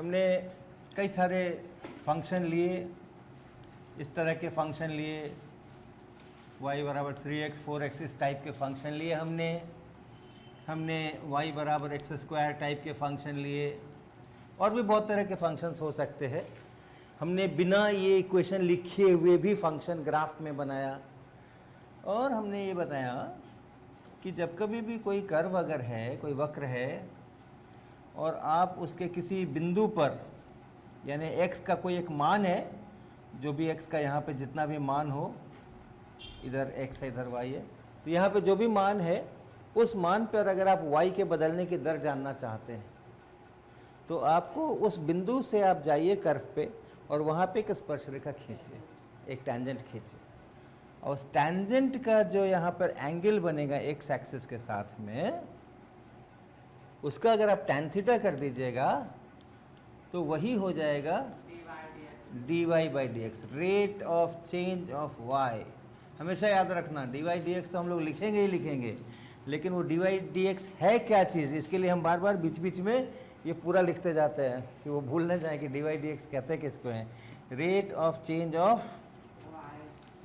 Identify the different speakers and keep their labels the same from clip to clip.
Speaker 1: हमने कई सारे फंक्शन लिए, इस तरह के फंक्शन लिए, y बराबर 3x 4x इस टाइप के फंक्शन लिए हमने y बराबर x स्क्वायर टाइप के फंक्शन लिए, और भी बहुत तरह के फंक्शंस हो सकते हैं। हमने बिना ये इक्वेशन लिखे हुए भी फंक्शन ग्राफ में बनाया, और हमने ये बताया कि जब कभी भी कोई कर्व अगर है, कोई वक्र है, और आप उसके किसी बिंदु पर, यानी x का कोई एक मान है, जो भी x का यहाँ पे जितना भी मान हो, इधर x है इधर y है, तो यहाँ पे जो भी मान है उस मान पर अगर आप y के बदलने की दर जानना चाहते हैं तो आपको उस बिंदु से आप जाइए कर्व पे और वहाँ पे एक स्पर्शरेखा खींचिए, एक टैंजेंट खींचिए, और उस टैंजेंट का जो यहाँ पर एंगल बनेगा x एक्सिस के साथ में, उसका अगर आप tan थीटा कर दीजिएगा तो वही हो जाएगा dy by dx, rate of change of y। हमेशा याद रखना dy dx तो हम लोग लिखेंगे ही लिखेंगे, लेकिन वो dy dx है क्या चीज़, इसके लिए हम बार बार बीच बीच में ये पूरा लिखते जाते हैं कि वो भूल न जाए कि dy dx कहते हैं किसको हैं, rate of change of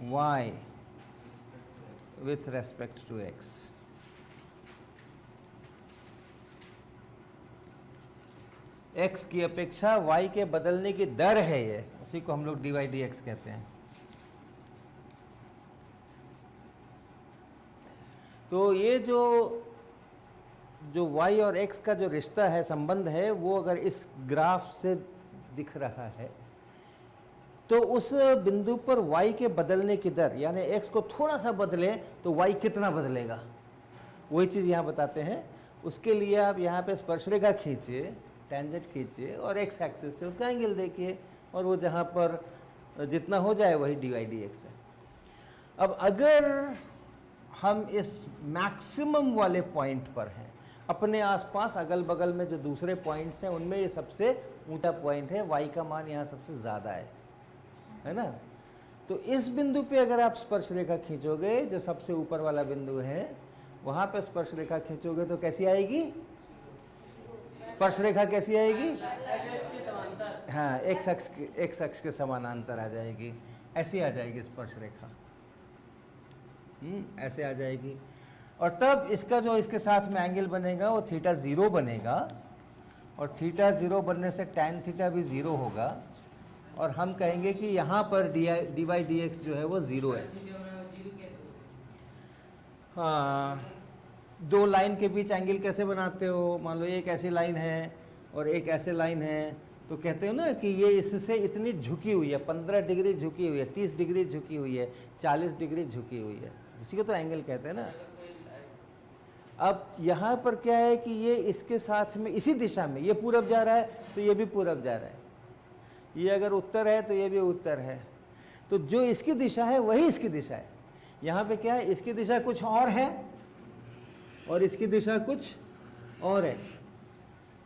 Speaker 1: y with respect to x। x की अपेक्षा y के बदलने की दर है ये, उसी को हम लोग dy dx कहते हैं। तो ये जो y और x का जो रिश्ता है, संबंध है, वो अगर इस ग्राफ से दिख रहा है तो उस बिंदु पर y के बदलने की दर, यानी x को थोड़ा सा बदले तो y कितना बदलेगा, वही चीज़ यहाँ बताते हैं। उसके लिए आप यहाँ पे स्पर्शरेखा खींचिए, टेंजेंट खींचिए, और x एक्सिस से उसका एंगल देखिए, और वो जहाँ पर जितना हो जाए वही dy dx है। अब अगर हम इस मैक्सिमम वाले पॉइंट पर हैं, अपने आसपास अगल बगल में जो दूसरे पॉइंट्स हैं उनमें ये सबसे ऊंचा पॉइंट है, y का मान यहाँ सबसे ज़्यादा है ना। तो इस बिंदु पे अगर आप स्पर्शरेखा खींचोगे, जो सबसे ऊपर वाला बिंदु है, वहाँ पे स्पर्शरेखा खींचोगे तो कैसी आएगी, स्पर्शरेखा कैसी आएगी, हाँ x अक्ष के समानांतर आ जाएगी, ऐसी आ जाएगी स्पर्शरेखा, ऐसे आ जाएगी। और तब इसका जो इसके साथ में एंगल बनेगा वो थीटा 0 बनेगा, और थीटा 0 बनने से tan थीटा भी 0 होगा, और हम कहेंगे कि यहाँ पर dy dx जो है वो 0 है। हाँ, दो लाइन के बीच एंगल कैसे बनाते हो, मान लो एक ऐसी लाइन है और एक ऐसे लाइन है, तो कहते हो ना कि ये इससे इतनी झुकी हुई है, 15 डिग्री झुकी हुई है, 30 डिग्री झुकी हुई है, 40 डिग्री झुकी हुई है, इसी को तो एंगल कहते हैं ना। अब यहाँ पर क्या है कि ये इसके साथ में इसी दिशा में, ये पूरब जा रहा है तो ये भी पूरब जा रहा है, ये अगर उत्तर है तो ये भी उत्तर है, तो जो इसकी दिशा है वही इसकी दिशा है। यहाँ पे क्या है, इसकी दिशा कुछ और है और इसकी दिशा कुछ और है,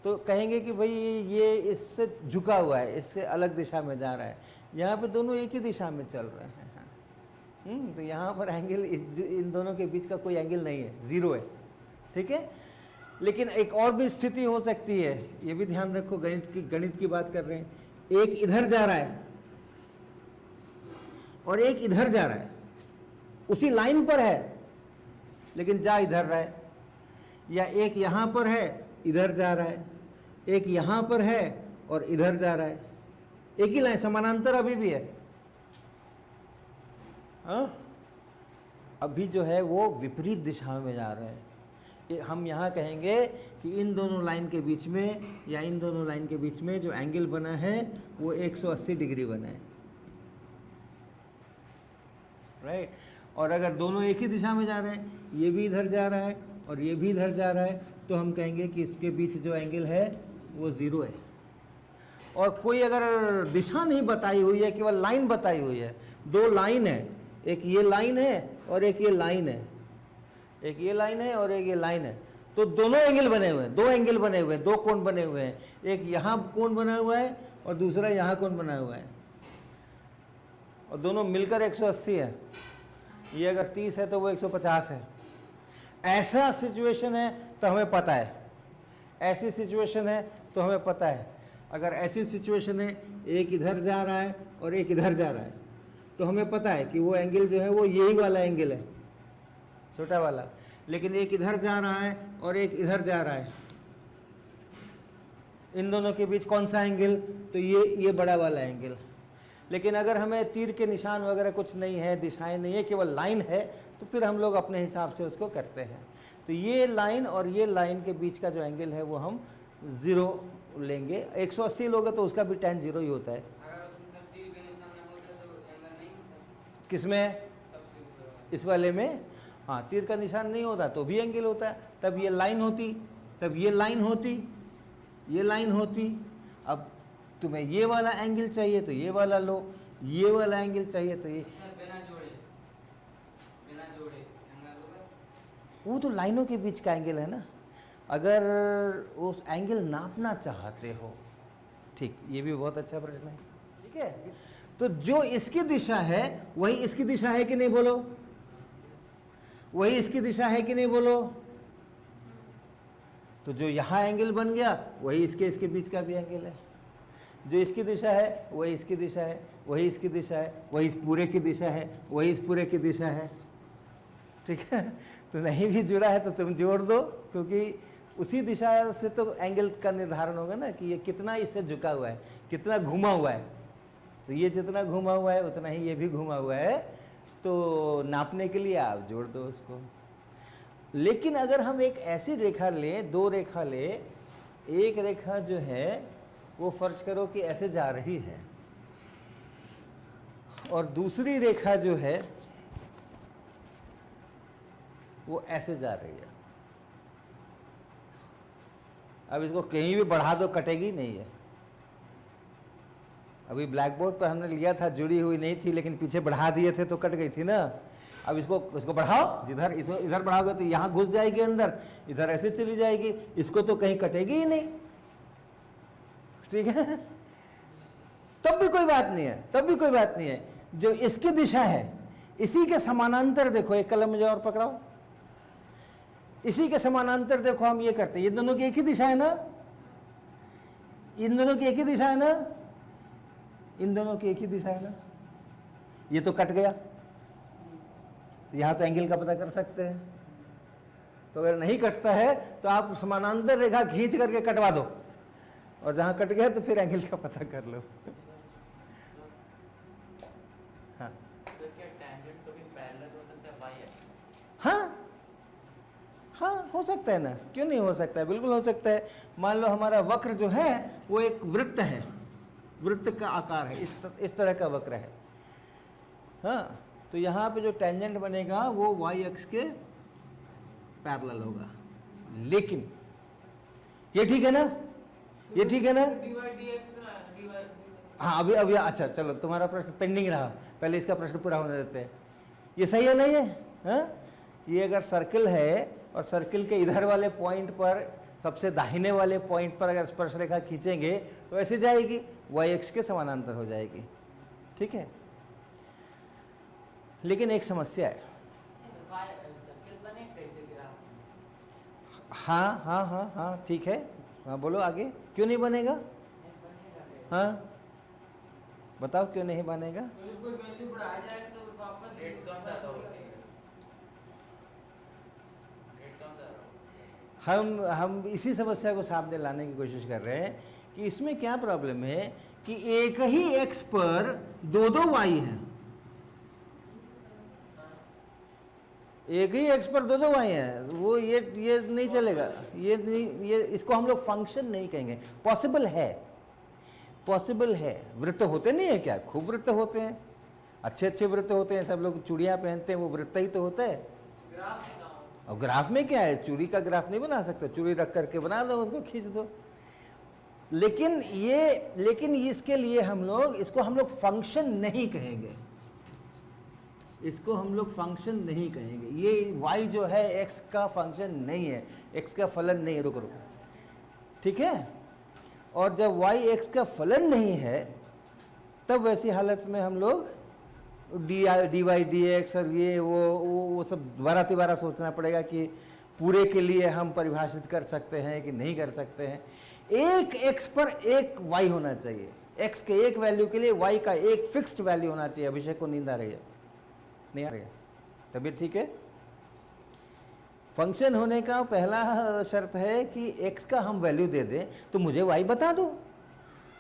Speaker 1: तो कहेंगे कि भाई ये इससे झुका हुआ है, इससे अलग दिशा में जा रहा है। यहाँ पे दोनों एक ही दिशा में चल रहे हैं, तो यहाँ पर एंगल इन दोनों के बीच का कोई एंगल नहीं है, 0 है, ठीक है। लेकिन एक और भी स्थिति हो सकती है, ये भी ध्यान रखो, गणित की बात कर रहे हैं। एक इधर जा रहा है और एक इधर जा रहा है, उसी लाइन पर है लेकिन जा इधर रहा है, या एक यहाँ पर है इधर जा रहा है, एक यहाँ पर है और इधर जा रहा है, एक ही लाइन समानांतर अभी भी है। हाँ, अभी जो है वो विपरीत दिशा में जा रहे हैं। हम यहाँ कहेंगे कि इन दोनों लाइन के बीच में, या इन दोनों लाइन के बीच में जो एंगल बना है वो 180 डिग्री बना है, राइट। और अगर दोनों एक ही दिशा में जा रहे हैं, ये भी इधर जा रहा है और ये भी इधर जा रहा है, तो हम कहेंगे कि इसके बीच जो एंगल है वो 0 है। और कोई अगर दिशा नहीं बताई हुई है, केवल लाइन बताई हुई है, दो लाइन है, एक ये लाइन है और एक ये लाइन है, एक ये लाइन है और एक ये लाइन है, तो दोनों एंगल बने हुए हैं, दो एंगल बने हुए हैं, दो कोण बने हुए हैं, एक यहाँ कोण बना हुआ है और दूसरा यहाँ कोण बना हुआ है, और दोनों मिलकर 180 है। ये अगर 30 है तो वो 150 है। ऐसा सिचुएशन है तो हमें पता है, ऐसी सिचुएशन है तो हमें पता है। अगर ऐसी सिचुएशन है एक इधर जा रहा है और एक इधर जा रहा है, तो हमें पता है कि वो एंगल जो है वो यही वाला एंगल है, छोटा वाला। लेकिन एक इधर जा रहा है और एक इधर जा रहा है, इन दोनों के बीच कौन सा एंगल? तो ये बड़ा वाला एंगल। लेकिन अगर हमें तीर के निशान वगैरह कुछ नहीं है, दिशाएं नहीं है, केवल लाइन है, तो फिर हम लोग अपने हिसाब से उसको करते हैं। तो ये लाइन और ये लाइन के बीच का जो एंगल है वो हम 0 लेंगे। 180 लोगे तो उसका भी tan 0 ही होता है।
Speaker 2: अगर उसमें सब तीर के निशान ना होता तो एंगल नहीं होता।
Speaker 1: किसमें?
Speaker 2: सबसे ऊपर
Speaker 1: इस वाले में हाँ, तीर का निशान नहीं होता तो भी एंगल होता है। तब ये लाइन होती, तब ये लाइन होती, ये लाइन होती। अब तुम्हें ये वाला एंगल चाहिए तो ये वाला लो, ये वाला एंगल चाहिए तो ये।
Speaker 2: बिना जोड़े एंगल होगा।
Speaker 1: वो तो लाइनों के बीच का एंगल है ना। अगर उस एंगल नापना चाहते हो, ठीक, ये भी बहुत अच्छा प्रश्न है। ठीक है, तो जो इसकी दिशा है वही इसकी दिशा है कि नहीं बोलो? वही इसकी दिशा है कि नहीं बोलो? तो जो यहाँ एंगल बन गया वही इसके बीच का भी एंगल है। जो इसकी दिशा है वही इसकी दिशा है, वही इसकी दिशा है, वही इस पूरे की दिशा है, वही इस पूरे की दिशा है। ठीक है, तो नहीं भी जुड़ा है तो तुम जोड़ दो, क्योंकि उसी दिशा से तो एंगल का निर्धारण होगा ना कि ये कितना इससे झुका हुआ है, कितना घुमा हुआ है। तो ये जितना घुमा हुआ है उतना ही ये भी घुमा हुआ है, तो नापने के लिए आप जोड़ दो उसको। लेकिन अगर हम एक ऐसी रेखा लें, 2 रेखा ले, एक रेखा जो है वो फर्ज करो कि ऐसे जा रही है और दूसरी रेखा जो है वो ऐसे जा रही है। अब इसको कहीं भी बढ़ा दो कटेगी नहीं है। अभी ब्लैक बोर्ड पर हमने लिया था, जुड़ी हुई नहीं थी, लेकिन पीछे बढ़ा दिए थे तो कट गई थी ना। अब इसको बढ़ाओ, जिधर इधर बढ़ाओगे तो यहाँ घुस जाएगी अंदर, इधर ऐसे चली जाएगी, इसको तो कहीं कटेगी ही नहीं। ठीक है, तब भी कोई बात नहीं है, तब भी कोई बात नहीं है। जो इसकी दिशा है इसी के समानांतर देखो, एक कलम मुझे और पकड़ाओ, इसी के समानांतर देखो हम ये करते हैं। ये दोनों की एक ही दिशा है ना, इन दोनों की एक ही दिशा है ना, इन दोनों की एक ही दिशा है ना। ये तो कट गया, तो यहां तो एंगल का पता कर सकते हैं। तो अगर नहीं कटता है तो आप समानांतर रेखा खींच करके कटवा दो, और जहां कट गया तो फिर एंगल का पता कर लो। हाँ
Speaker 2: सर, क्या टेंजेंट तो भी पैरेलल हो सकता है y एक्सिस?
Speaker 1: हाँ हाँ, हो सकता है ना, क्यों नहीं हो सकता है, बिल्कुल हो सकता है। मान लो हमारा वक्र जो है वो एक वृत्त है, वृत्त का आकार है, इस तरह का वक्र है। हाँ, तो यहाँ पे जो टेंजेंट बनेगा वो y अक्ष के पैरेलल होगा। लेकिन ये ठीक है ना, ये ठीक है ना? हाँ, अभी अच्छा, चलो तुम्हारा प्रश्न पेंडिंग रहा, पहले इसका प्रश्न पूरा होने देते हैं। ये सही है नहीं है? हाँ, ये अगर सर्कल है और सर्कल के इधर वाले पॉइंट पर, सबसे दाहिने वाले पॉइंट पर अगर स्पर्श रेखा खींचेंगे तो ऐसे जाएगी, y अक्ष के समानांतर हो जाएगी। ठीक है, लेकिन एक समस्या है। हाँ हाँ हाँ हाँ, ठीक है, हाँ बोलो आगे, क्यों नहीं बनेगा? हाँ बताओ क्यों नहीं बनेगा?
Speaker 2: कोई वैल्यू बढ़ाया जाएगा तो वापस रेट कम ज्यादा होती है। रेट कम ज्यादा।
Speaker 1: हम इसी समस्या को सामने लाने की कोशिश कर रहे हैं कि इसमें क्या प्रॉब्लम है कि एक ही एक्स पर 2 वाई है, एक ही एक्स पर 2 वाई है, वो ये नहीं चलेगा, ये नहीं, ये इसको हम लोग फंक्शन नहीं कहेंगे। पॉसिबल है, पॉसिबल है। वृत्त होते नहीं है क्या? खूब वृत्त होते हैं, अच्छे अच्छे वृत्त होते हैं, सब लोग चूड़ियाँ पहनते हैं, वो वृत्त ही तो होता है। और ग्राफ में क्या है, चूड़ी का ग्राफ नहीं बना सकते, चूड़ी रख करके बना दो, उसको खींच दो। लेकिन इसके लिए हम लोग फंक्शन नहीं कहेंगे, इसको हम लोग फंक्शन नहीं कहेंगे। ये y जो है x का फंक्शन नहीं है, x का फलन नहीं है। रुको रुको, ठीक है। और जब y x का फलन नहीं है तब वैसी हालत में हम लोग dy dx और ये वो सब दोबारा सोचना पड़ेगा कि पूरे के लिए हम परिभाषित कर सकते हैं कि नहीं कर सकते हैं। एक x पर एक y होना चाहिए, x के एक वैल्यू के लिए y का एक फिक्स्ड वैल्यू होना चाहिए। अभिषेक को नींद आ रही है? नहीं आ रही है? तबीयत ठीक है? फंक्शन होने का पहला शर्त है कि x का हम वैल्यू दे दें तो मुझे y बता दो।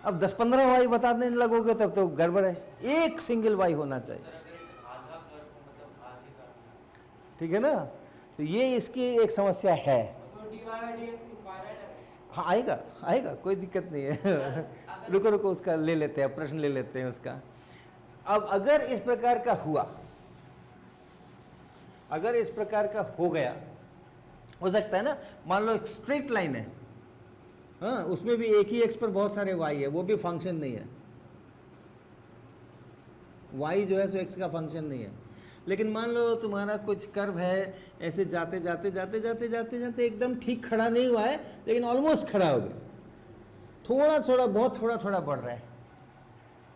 Speaker 1: अब 10-15 y बताने लगोगे तब तो गड़बड़ है। एक सिंगल y होना चाहिए।
Speaker 2: सर अगर एक आधा कर दूं, मतलब आधे का,
Speaker 1: ठीक है ना? तो ये इसकी एक समस्या है।
Speaker 2: तो dy by dx इनफाइनाइट है।
Speaker 1: हाँ आएगा आएगा, कोई दिक्कत नहीं है। रुको रुको, उसका ले लेते हैं, प्रश्न ले लेते हैं उसका। अब अगर इस प्रकार का हुआ, अगर इस प्रकार का हो गया, हो सकता है ना, मान लो एक स्ट्रेट लाइन है, हाँ, उसमें भी एक ही एक्स पर बहुत सारे वाई है, वो भी फंक्शन नहीं है। वाई जो है सो एक्स का फंक्शन नहीं है। लेकिन मान लो तुम्हारा कुछ कर्व है, ऐसे जाते जाते जाते जाते जाते जाते एकदम ठीक खड़ा नहीं हुआ है, लेकिन ऑलमोस्ट खड़ा हो गया, थोड़ा थोड़ा बहुत थोड़ा थोड़ा बढ़ रहा है,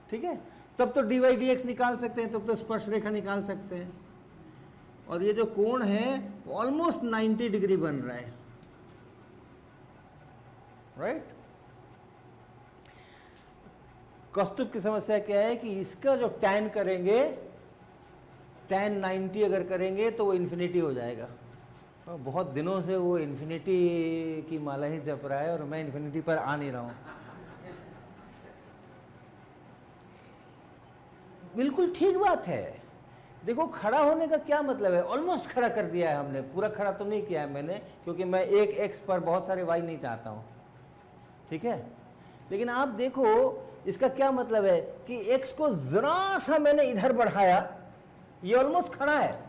Speaker 1: ठीक है, तब तो डी वाई डी एक्स निकाल सकते हैं, तब तो स्पर्श रेखा निकाल सकते हैं। और ये जो कोण है वो ऑलमोस्ट 90 डिग्री बन रहा है, राइट। कौस्तुभ की समस्या क्या है कि इसका जो tan करेंगे, tan 90 अगर करेंगे तो वो इन्फिनिटी हो जाएगा। तो बहुत दिनों से वो इन्फिनिटी की माला ही जप रहा है और मैं इन्फिनिटी पर आ नहीं रहा हूं। बिल्कुल ठीक बात है। देखो खड़ा होने का क्या मतलब है, ऑलमोस्ट खड़ा कर दिया है हमने, पूरा खड़ा तो नहीं किया है मैंने, क्योंकि मैं एक एक्स पर बहुत सारे वाई नहीं चाहता हूं, ठीक है। लेकिन आप देखो इसका क्या मतलब है कि एक्स को जरा सा मैंने इधर बढ़ाया, ये ऑलमोस्ट खड़ा है,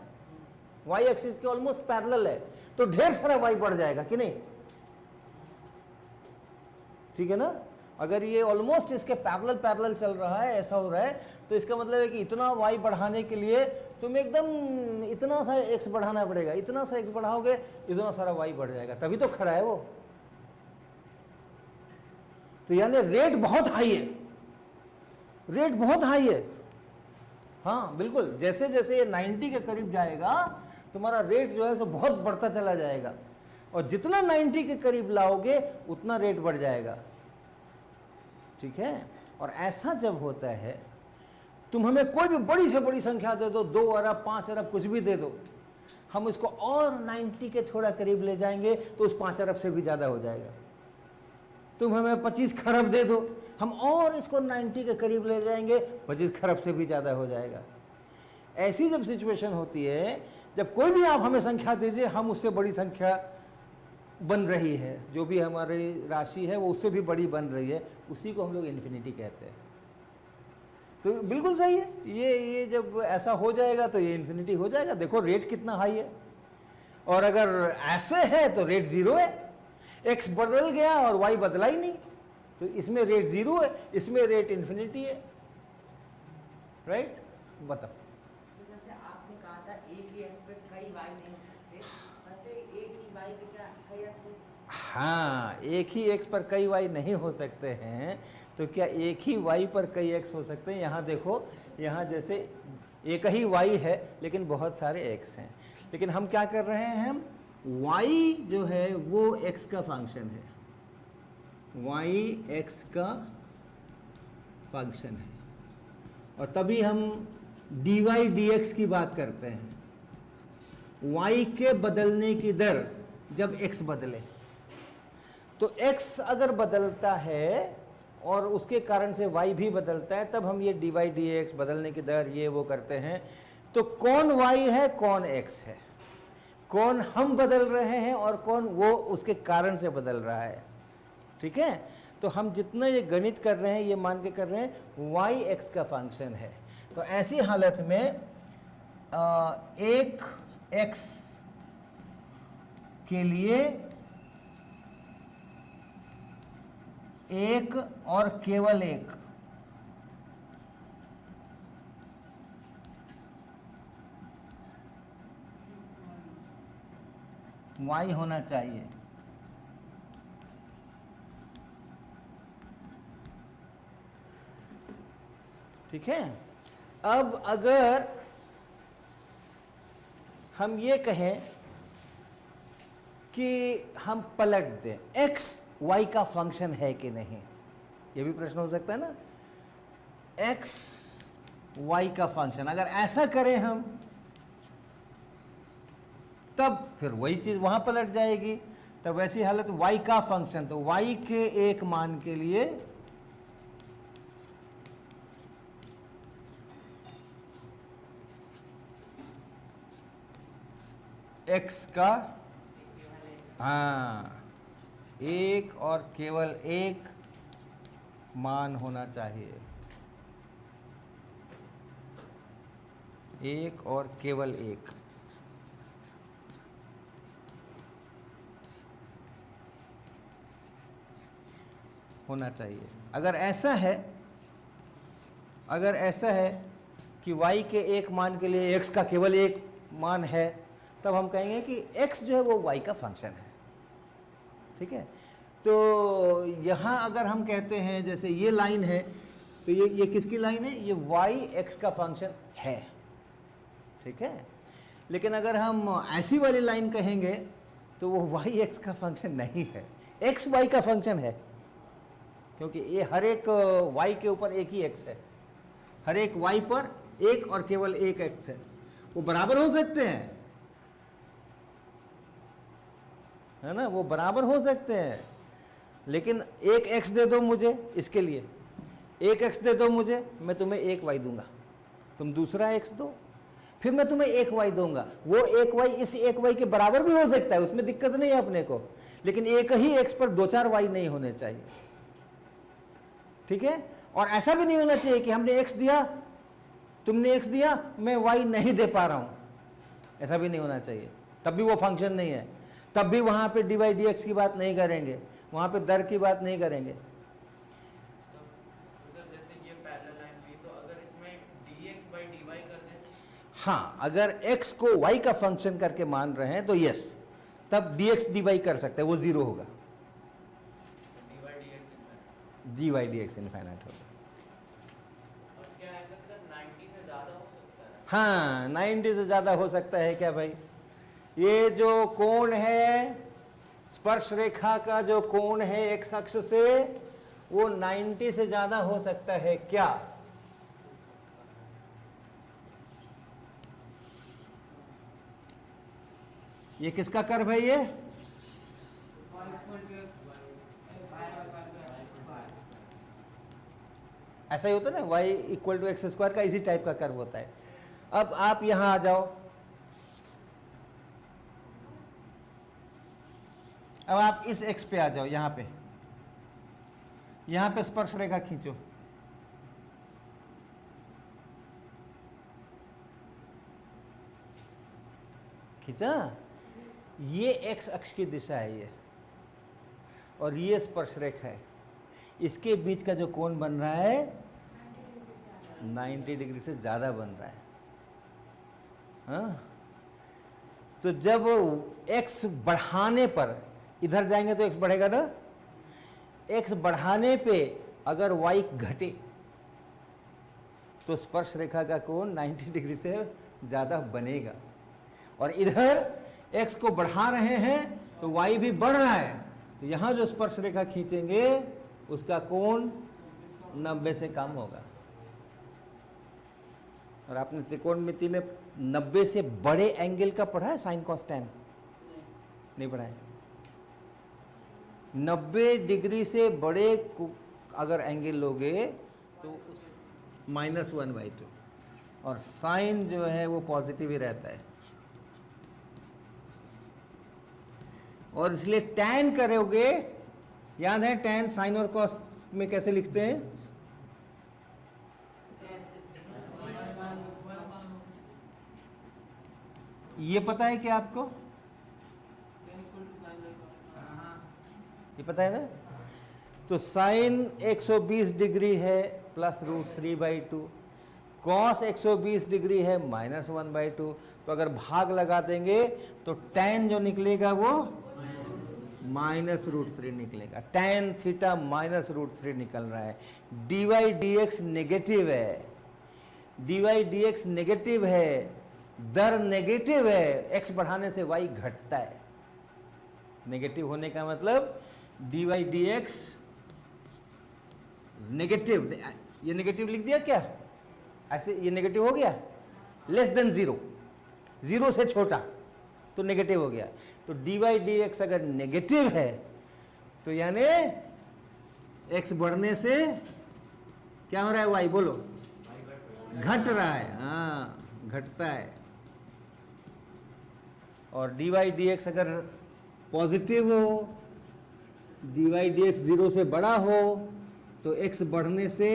Speaker 1: वाई एक्सिस के ऑलमोस्ट पैरेलल है, तो ढेर सारा वाई बढ़ जाएगा कि नहीं, ठीक है ना। अगर ये ऑलमोस्ट इसके पैरेलल पैरेलल चल रहा है, ऐसा हो रहा है, तो इसका मतलब है कि इतना वाई बढ़ाने के लिए तुम्हें एकदम इतना सा एक्स बढ़ाना पड़ेगा, इतना सा एक्स बढ़ाओगे इतना सारा वाई बढ़ जाएगा, तभी तो खड़ा है वो। तो यानी रेट बहुत हाई है, रेट बहुत हाई है। हाँ बिल्कुल, जैसे जैसे ये 90 के करीब जाएगा तुम्हारा रेट जो है सो बहुत बढ़ता चला जाएगा, और जितना 90 के करीब लाओगे उतना रेट बढ़ जाएगा, ठीक है। और ऐसा जब होता है, तुम हमें कोई भी बड़ी से बड़ी संख्या दे दो, 2 अरब 5 अरब कुछ भी दे दो, हम इसको और 90 के थोड़ा करीब ले जाएंगे तो उस 5 अरब से भी ज्यादा हो जाएगा। तुम हमें 25 खरब दे दो, हम और इसको 90 के करीब ले जाएंगे, 25 खरब से भी ज़्यादा हो जाएगा। ऐसी जब सिचुएशन होती है, जब कोई भी आप हमें संख्या दीजिए, हम उससे बड़ी संख्या बन रही है, जो भी हमारी राशि है वो उससे भी बड़ी बन रही है, उसी को हम लोग इन्फिनिटी कहते हैं। तो बिल्कुल सही है, ये जब ऐसा हो जाएगा तो ये इन्फिनिटी हो जाएगा। देखो रेट कितना हाई है, और अगर ऐसे है तो रेट 0 है, एक्स बदल गया और वाई बदला ही नहीं, तो इसमें रेट 0 है, इसमें रेट इन्फिनिटी है, राइट। बताओ।
Speaker 3: जैसे आपने कहा था एक ही एक्स पे कई वाई नहीं हो सकते, वैसे एक ही वाई पे क्या कई एक्स हो सकते?
Speaker 1: हाँ, एक ही एक्स पर कई वाई नहीं हो सकते हैं, तो क्या एक ही वाई पर कई एक्स हो सकते हैं? यहाँ देखो, यहाँ जैसे एक ही वाई है लेकिन बहुत सारे एक्स हैं, लेकिन हम क्या कर रहे हैं, हम y जो है वो x का फंक्शन है, y x का फंक्शन है, और तभी हम dy dx की बात करते हैं। y के बदलने की दर जब x बदले, तो x अगर बदलता है और उसके कारण से y भी बदलता है, तब हम ये dy dx बदलने की दर ये वो करते हैं। तो कौन y है, कौन x है, कौन हम बदल रहे हैं और कौन वो उसके कारण से बदल रहा है, ठीक है। तो हम जितना ये गणित कर रहे हैं ये मान के कर रहे हैं y x का फंक्शन है। तो ऐसी हालत में एक x के लिए एक और केवल एक y होना चाहिए, ठीक है। अब अगर हम ये कहें कि हम पलट दें, x y का फंक्शन है कि नहीं, ये भी प्रश्न हो सकता है ना। x y का फंक्शन, अगर ऐसा करें हम तब फिर वही चीज वहां पलट जाएगी। तब वैसी हालत y का फंक्शन, तो y के एक मान के लिए x का, हाँ, एक और केवल एक मान होना चाहिए, एक और केवल एक। होना चाहिए। अगर ऐसा है, अगर ऐसा है कि y के एक मान के लिए x का केवल एक मान है, तब हम कहेंगे कि x जो है वो y का फंक्शन है। ठीक है, तो यहाँ अगर हम कहते हैं जैसे ये लाइन है, तो ये किसकी लाइन है, ये y x का फंक्शन है। ठीक है, लेकिन अगर हम ऐसी वाली लाइन कहेंगे तो वो y x का फंक्शन नहीं है, x y का फंक्शन है, क्योंकि ये हर एक y के ऊपर एक ही x है, हर एक y पर एक और केवल एक x है। वो बराबर हो सकते हैं, है ना, वो बराबर हो सकते हैं, लेकिन एक x दे दो मुझे, इसके लिए एक x दे दो मुझे, मैं तुम्हें एक y दूंगा, तुम दूसरा x दो, फिर मैं तुम्हें एक y दूंगा। वो एक y इस एक y के बराबर भी हो सकता है, उसमें दिक्कत नहीं है अपने को, लेकिन एक ही x पर दो चार y नहीं होने चाहिए। ठीक है, और ऐसा भी नहीं होना चाहिए कि हमने x दिया, तुमने x दिया, मैं y नहीं दे पा रहा हूं, ऐसा भी नहीं होना चाहिए, तब भी वो फंक्शन नहीं है, तब भी वहां पे dy dx की बात नहीं करेंगे, वहां पे दर की बात नहीं करेंगे।
Speaker 2: सर जैसे ये पैरेलल लाइन हुई, तो अगर इसमें dx by dy कर दें,
Speaker 1: हाँ, अगर x को y का फंक्शन करके मान रहे हैं तो यस, तब dx dy कर सकते हैं, वो जीरो होगा,
Speaker 2: dy dx infinite.
Speaker 1: dy dx infinite होगा।
Speaker 2: और क्या है कि सर 90 से ज़्यादा हो सकता है?
Speaker 1: हाँ, 90 से ज्यादा हो सकता है क्या भाई? ये जो कोण है, स्पर्श रेखा का जो कोण है x अक्ष से, वो 90 से ज्यादा हो सकता है क्या? ये किसका कर्व है ये? ऐसा ही होता है ना, y equal to x square का इसी टाइप का कर्व होता है। अब आप यहां आ जाओ, अब आप इस x पे आ जाओ, यहां पे स्पर्श रेखा खींचो, खींचा, ये x अक्ष की दिशा है ये, और ये स्पर्श रेखा है, इसके बीच का जो कोण बन रहा है 90 डिग्री से ज्यादा बन रहा है। हाँ? तो जब x बढ़ाने पर, इधर जाएंगे तो x बढ़ेगा ना, x बढ़ाने पे अगर y घटे तो स्पर्श रेखा का कोण 90 डिग्री से ज्यादा बनेगा, और इधर x को बढ़ा रहे हैं तो y भी बढ़ रहा है, तो यहां जो स्पर्श रेखा खींचेंगे उसका कोण 90 से कम होगा। और आपने त्रिकोणमिति में 90 से बड़े एंगल का पढ़ा है, साइन कॉस टैन? नहीं पढ़ा है। 90 डिग्री से बड़े अगर एंगल लोगे तो -1/2, और साइन जो है वो पॉजिटिव ही रहता है, और इसलिए टैन करोगे, याद है टैन साइन और कॉस में कैसे लिखते हैं? ये पता है क्या आपको? ये पता है ना? तो साइन 120 डिग्री है +√3/2, कॉस 120 डिग्री है -1/2, तो अगर भाग लगा देंगे तो टैन जो निकलेगा वो -√3 निकलेगा। टैन थीटा -√3 निकल रहा है। dy dx नेगेटिव है, dy dx नेगेटिव है, दर नेगेटिव है, x बढ़ाने से y घटता है। नेगेटिव होने का मतलब d y d x negative, ये नेगेटिव लिख दिया क्या, ऐसे ये नेगेटिव हो गया, लेस देन जीरो, जीरो से छोटा तो नेगेटिव हो गया। तो डी वाई डी एक्स अगर नेगेटिव है तो यानी एक्स बढ़ने से क्या हो रहा है, वाई बोलो, घट रहा है, हाँ घटता है। और डी वाई डी एक्स अगर पॉजिटिव हो, d y d x zero से बड़ा हो तो एक्स बढ़ने से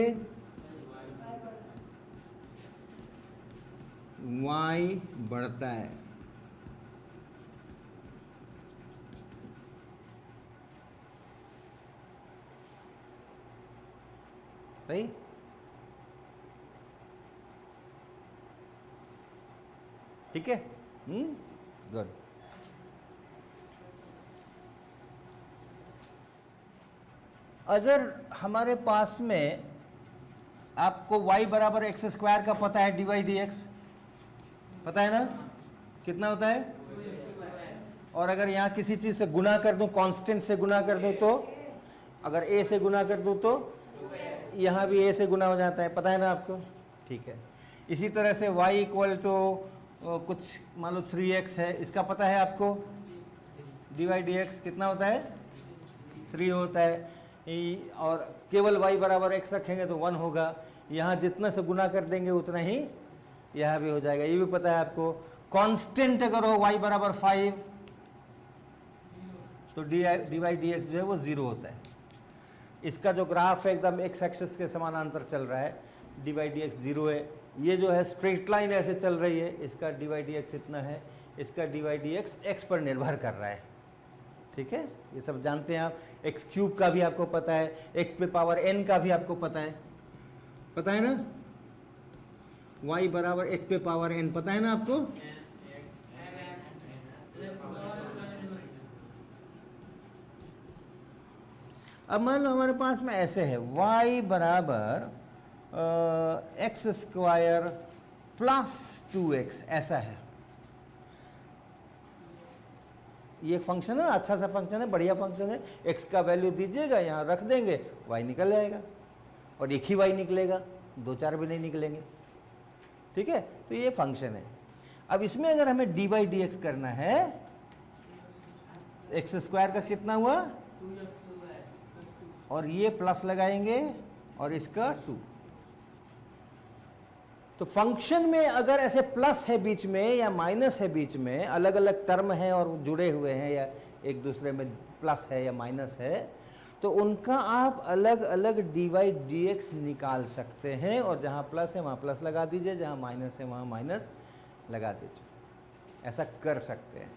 Speaker 1: वाई बढ़ता है। सही, ठीक है, गुड। अगर हमारे पास में आपको y बराबर एक्स स्क्वायर का पता है, डी वाई डी एक्स पता है ना, कितना होता है, और अगर यहाँ किसी चीज से गुना कर दूं, कांस्टेंट से गुना कर दूं, तो अगर a से गुना कर दूं तो यहाँ भी a से गुना हो जाता है, पता है ना आपको, ठीक है। इसी तरह से y इक्वल टू कुछ मान लो 3x है, इसका पता है आपको, डी वाई डी एक्स कितना होता है, 3 होता है। और केवल y बराबर x रखेंगे तो 1 होगा, यहाँ जितना से गुना कर देंगे उतना ही यहाँ भी हो जाएगा, ये भी पता है आपको। कांस्टेंट अगर हो y बराबर 5 तो डी वाई डी एक्स जो है वो 0 होता है। इसका जो ग्राफ है एकदम एक्स एक्सिस के समानांतर चल रहा है, डी वाई डी एक्स 0 है। ये जो है स्ट्रेट लाइन ऐसे चल रही है, इसका डी वाई डी एक्स इतना है, इसका d y d x x पर निर्भर कर रहा है, ठीक है, ये सब जानते हैं आप। एक्स क्यूब का भी आपको पता है, एक्स पे पावर एन का भी आपको पता है ना, वाई बराबर एक्स पे पावर एन पता है ना आपको। अब मान लो हमारे पास में ऐसे है, y बराबर एक्स स्क्वायर प्लस 2x, ऐसा है। ये एक फंक्शन है, अच्छा सा फंक्शन है, बढ़िया फंक्शन है। x का वैल्यू दीजिएगा, यहाँ रख देंगे, y निकल जाएगा, और एक ही y निकलेगा, 2-4 भी नहीं निकलेंगे, ठीक है। तो ये फंक्शन है। अब इसमें अगर हमें डी बाई डी एक्स करना है, एक्स स्क्वायर का कितना हुआ, और ये प्लस लगाएंगे और इसका 2। तो फंक्शन में अगर ऐसे प्लस है बीच में या माइनस है बीच में, अलग अलग टर्म है और जुड़े हुए हैं या एक दूसरे में प्लस है या माइनस है, तो उनका आप अलग अलग डी वाई डी एक्स निकाल सकते हैं, और जहाँ प्लस है वहाँ प्लस लगा दीजिए, जहाँ माइनस है वहाँ माइनस लगा दीजिए, ऐसा कर सकते हैं,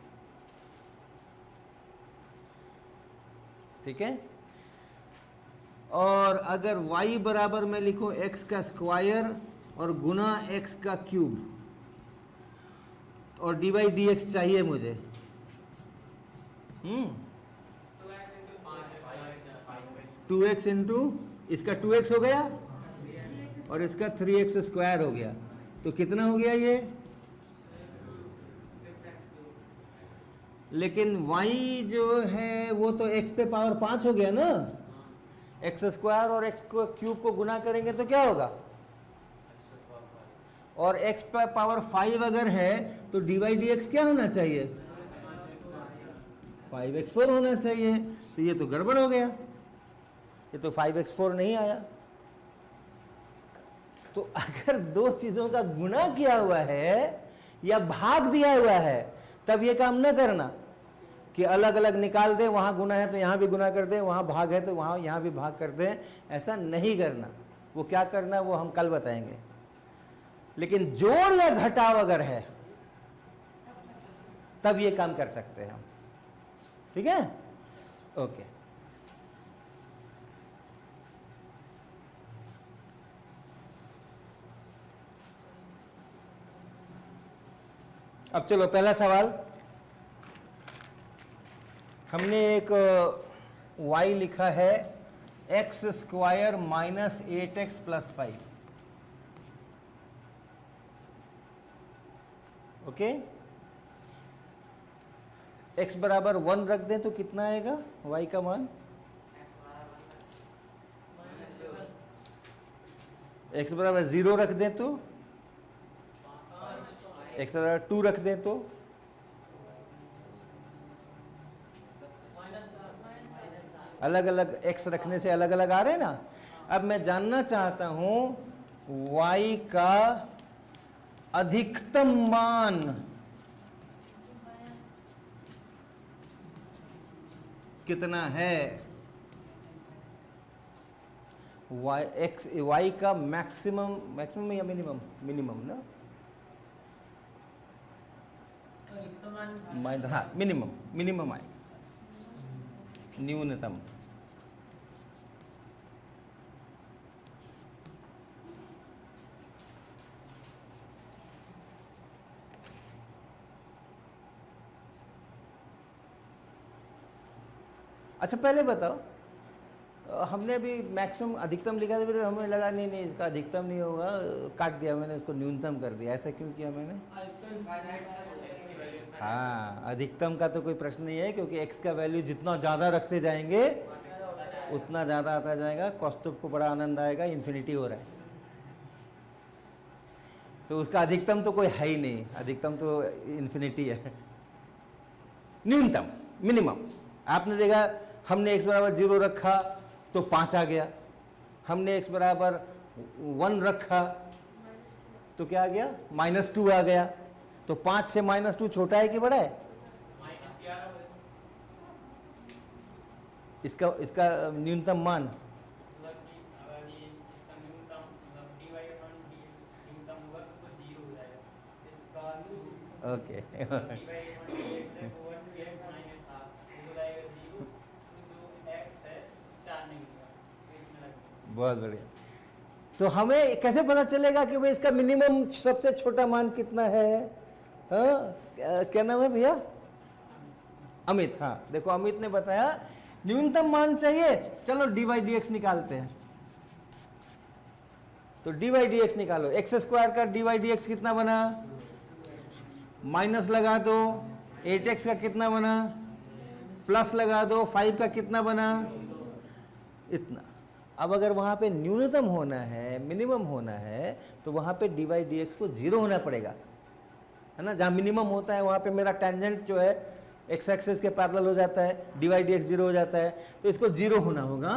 Speaker 1: ठीक है। और अगर y बराबर मैं लिखूं x का स्क्वायर और गुना x का क्यूब, और डी वाई डी एक्स चाहिए मुझे, 2x इंटू इसका 2x हो गया और इसका 3x स्क्वायर हो गया, तो कितना हो गया ये, लेकिन y जो है वो तो x पे पावर 5 हो गया ना, एक्स स्क्वायर और एक्स क्यूब को गुना करेंगे तो क्या होगा, और x पे पावर 5 अगर है तो डी वाई डी एक्स क्या होना चाहिए, 5x4 होना चाहिए। तो ये तो गड़बड़ हो गया, ये तो 5x4 नहीं आया। तो अगर दो चीजों का गुना किया हुआ है या भाग दिया हुआ है, तब ये काम न करना कि अलग अलग निकाल दे, वहां गुना है तो यहां भी गुना कर दे, वहां भाग है तो वहां यहां भी भाग कर दे, ऐसा नहीं करना। वो क्या करना है वो हम कल बताएंगे। लेकिन जोड़ या घटाव अगर है तब ये काम कर सकते हैं हम, ठीक है, ओके। अब चलो पहला सवाल, हमने एक y लिखा है x square minus 8x plus 5, okay. x बराबर 1 रख दें तो कितना आएगा y का मान, x बराबर 0 रख दें तो, x बराबर 2 रख दें तो, अलग अलग x रखने से अलग अलग आ रहे हैं ना। अब मैं जानना चाहता हूं y का अधिकतम मान कितना है, y का मैक्सिमम या मिनिमम ना, हाँ मिनिमम आएगा, न्यूनतम। अच्छा पहले बताओ, हमने अभी मैक्सिमम अधिकतम लिखा था, फिर हमें लगा नहीं इसका अधिकतम नहीं होगा, काट दिया मैंने, इसको न्यूनतम कर दिया। ऐसा क्यों किया मैंने? हाँ, अधिकतम का तो कोई प्रश्न नहीं है, क्योंकि x का वैल्यू जितना ज़्यादा रखते जाएंगे उतना ज़्यादा आता जाएगा। कौस्तुभ को बड़ा आनंद आएगा, इन्फिनिटी हो रहा है, तो उसका अधिकतम तो कोई है ही नहीं, अधिकतम तो इन्फिनिटी है। न्यूनतम, मिनिमम, आपने देखा हमने x बराबर 0 रखा तो 5 आ गया, हमने x बराबर 1 रखा तो क्या आ गया, -2 आ गया। तो 5 से -2 छोटा है कि बड़ा है? इसका न्यूनतम मान ओके बहुत बढ़िया। तो हमें कैसे पता चलेगा कि भाई इसका मिनिमम सबसे छोटा मान कितना है? हाँ, क्या नाम है भैया? अमित। हाँ देखो, अमित ने बताया न्यूनतम मान चाहिए, चलो dy/dx निकालते हैं। तो dy/dx निकालो, x² का dy/dx कितना बना? माइनस लगा दो, 8x का कितना बना? प्लस लगा दो, 5 का कितना बना? इतना। अब अगर वहां पे न्यूनतम होना है, मिनिमम होना है, तो वहां पे dy/dx को 0 होना पड़ेगा, है ना। जहां मिनिमम होता है वहां पे मेरा टेंजेंट जो है x एक्सिस के पैरेलल हो जाता है, dy/dx 0 हो जाता है, तो इसको 0 होना होगा।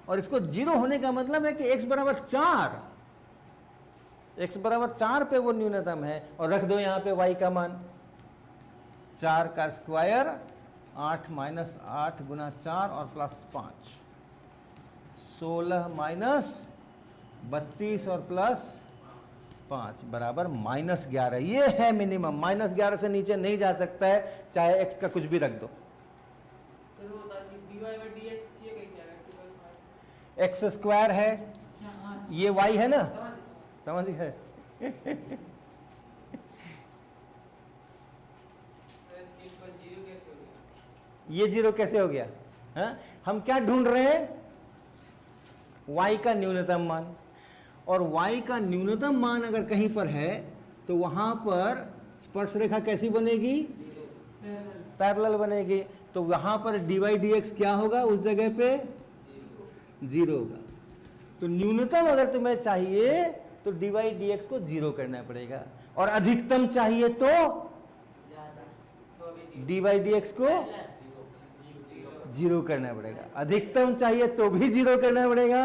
Speaker 1: और इसको 0 होने का मतलब है कि x बराबर 4, x बराबर 4 पे वो न्यूनतम है। और रख दो यहाँ पे y का मान, 4 का स्क्वायर 8 - 8 गुना 4 और प्लस 5, 16 - 32 और प्लस 5 बराबर -11। ये है मिनिमम, -11 से नीचे नहीं जा सकता है, चाहे x का कुछ भी रख दो। x² है, ये y है ना, समझ गए? ये 0 कैसे हो गया? हाँ? हम क्या ढूंढ रहे हैं? y का न्यूनतम मान। और y का न्यूनतम मान अगर कहीं पर है तो वहां पर स्पर्श रेखा कैसी बनेगी? पैरेलल बनेगी। तो वहां पर dy/dx क्या होगा? उस जगह पे 0 होगा। तो न्यूनतम अगर तुम्हें चाहिए तो dy/dx को 0 करना पड़ेगा, और अधिकतम चाहिए तो dy/dx को 0 करना पड़ेगा। अधिकतम चाहिए तो भी 0 करना पड़ेगा,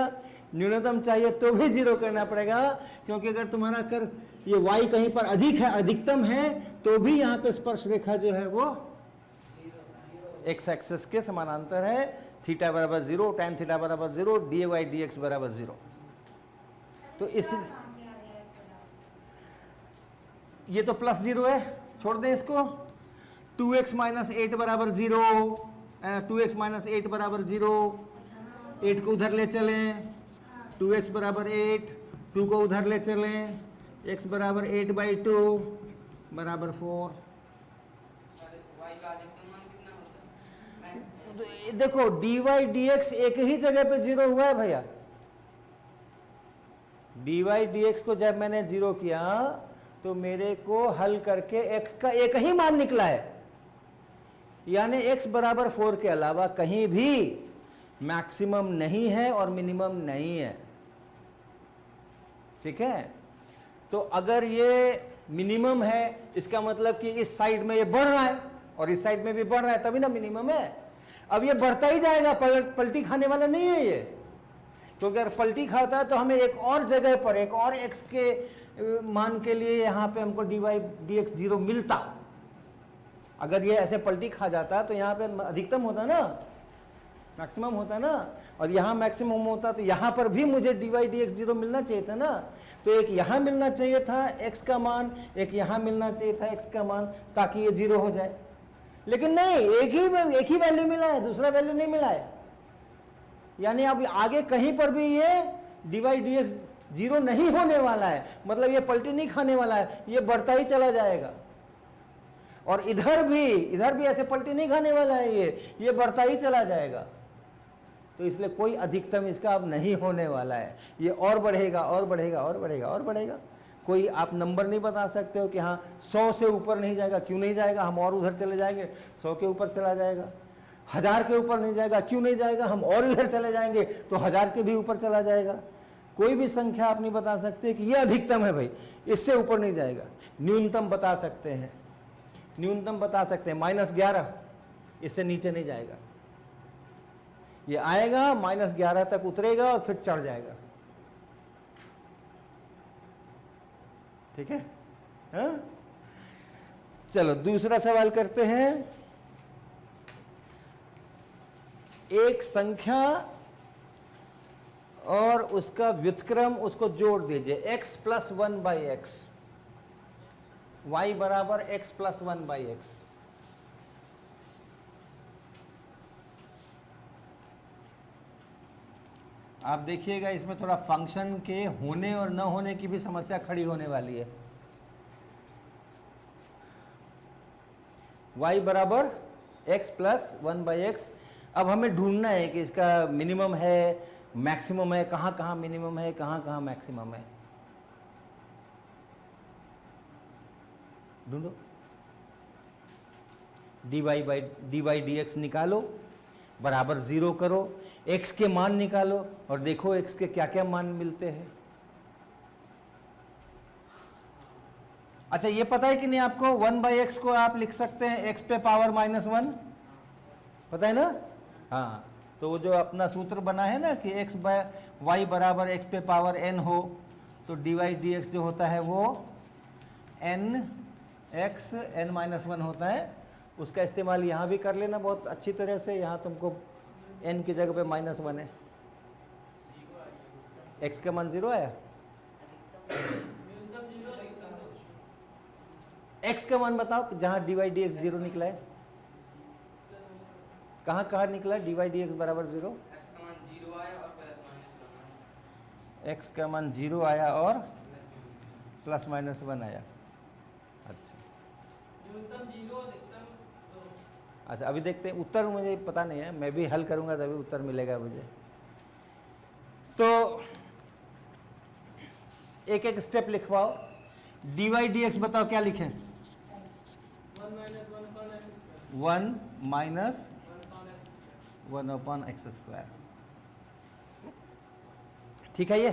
Speaker 1: न्यूनतम चाहिए तो भी 0 करना पड़ेगा, क्योंकि अगर तुम्हारा कर ये y कहीं पर अधिक है, अधिकतम है, तो भी यहाँ पे स्पर्श रेखा जो है वो x एक्सिस के समानांतर है। थीटा बराबर 0, tan थीटा बराबर 0, dy/dx बराबर 0। तो इस ये तो प्लस 0 है, छोड़ दें इसको। 2x - 8 बराबर 0, 2x - 8 बराबर 0, 8 को उधर ले चलें, 2x बराबर 8, 2 को उधर ले चलें, x बराबर 8/2 बराबर 4। तो देखो dy/dx एक ही जगह पे 0 हुआ है भैया। dy/dx को जब मैंने 0 किया तो मेरे को हल करके x का एक ही मान निकला है, यानी x बराबर 4 के अलावा कहीं भी मैक्सिमम नहीं है और मिनिमम नहीं है। ठीक है। तो अगर ये मिनिमम है, इसका मतलब कि इस साइड में ये बढ़ रहा है और इस साइड में भी बढ़ रहा है, तभी ना मिनिमम है। अब ये बढ़ता ही जाएगा, पलटी खाने वाला नहीं है ये, क्योंकि अगर पलटी खाता है तो हमें एक और जगह पर एक और x के मान के लिए यहाँ पे हमको dy dx 0 मिलता। अगर ये ऐसे पलटी खा जाता तो यहाँ पे अधिकतम होता ना, मैक्सिमम होता ना, और यहाँ मैक्सिमम होता तो यहाँ पर भी मुझे dy dx 0 मिलना चाहिए था ना। तो एक यहाँ मिलना चाहिए था x का मान, एक यहाँ मिलना चाहिए था x का मान, ताकि ये 0 हो जाए। लेकिन नहीं, एक ही वैल्यू मिला है, दूसरा वैल्यू नहीं मिला है। यानी अब आगे कहीं पर भी ये dy dx 0 नहीं होने वाला है, मतलब ये पलटी नहीं खाने वाला है, ये बढ़ता ही चला जाएगा। और इधर भी ऐसे पलटी नहीं खाने वाला है, ये बढ़ता ही चला जाएगा। तो इसलिए कोई अधिकतम इसका अब नहीं होने वाला है, ये और बढ़ेगा और बढ़ेगा और बढ़ेगा और बढ़ेगा। कोई आप नंबर नहीं बता सकते हो कि हाँ 100 से ऊपर नहीं जाएगा, क्यों नहीं जाएगा, हम और उधर चले जाएंगे, 100 के ऊपर चला जाएगा। 1000 के ऊपर नहीं जाएगा, क्यों नहीं जाएगा, हम और इधर चले जाएंगे तो 1000 के भी ऊपर चला जाएगा। कोई भी संख्या आप नहीं बता सकते कि ये अधिकतम है भाई, इससे ऊपर नहीं जाएगा। न्यूनतम बता सकते हैं, न्यूनतम बता सकते हैं -11, इससे नीचे नहीं जाएगा। ये आएगा -11 तक उतरेगा और फिर चढ़ जाएगा। ठीक है, हाँ? चलो दूसरा सवाल करते हैं। एक संख्या और उसका व्युत्क्रम, उसको जोड़ दीजिए, x + 1/x, y बराबर x + 1/x। आप देखिएगा इसमें थोड़ा फंक्शन के होने और न होने की भी समस्या खड़ी होने वाली है। y बराबर x + 1/x। अब हमें ढूंढना है कि इसका मिनिमम है, मैक्सिमम है, कहाँ कहाँ मिनिमम है, कहाँ कहाँ मैक्सिमम है। ढूंढो, dy dx निकालो, बराबर 0 करो, x के मान निकालो और देखो x के क्या क्या मान मिलते हैं। अच्छा, ये पता है कि नहीं आपको, 1/x को आप लिख सकते हैं x पे पावर -1, पता है ना? हाँ, तो वो जो अपना सूत्र बना है ना कि y बराबर x पे पावर n हो, तो dy dx जो होता है वो x n-1 होता है। उसका इस्तेमाल यहाँ भी कर लेना बहुत अच्छी तरह से। यहाँ तुमको n की जगह पे -1 है, x का मान 0 आया, x का मान बताओ जहाँ dy dx 0 निकला है, कहाँ कहाँ निकला dy dx बराबर 0? x का मान 0 आया और +-1 आया। अच्छा, अच्छा अभी देखते हैं उत्तर, मुझे पता नहीं है, मैं भी हल करूंगा तभी उत्तर मिलेगा मुझे। तो एक एक स्टेप लिखवाओ। dy dx बताओ क्या लिखें? 1 - 1/x²। ठीक है, ये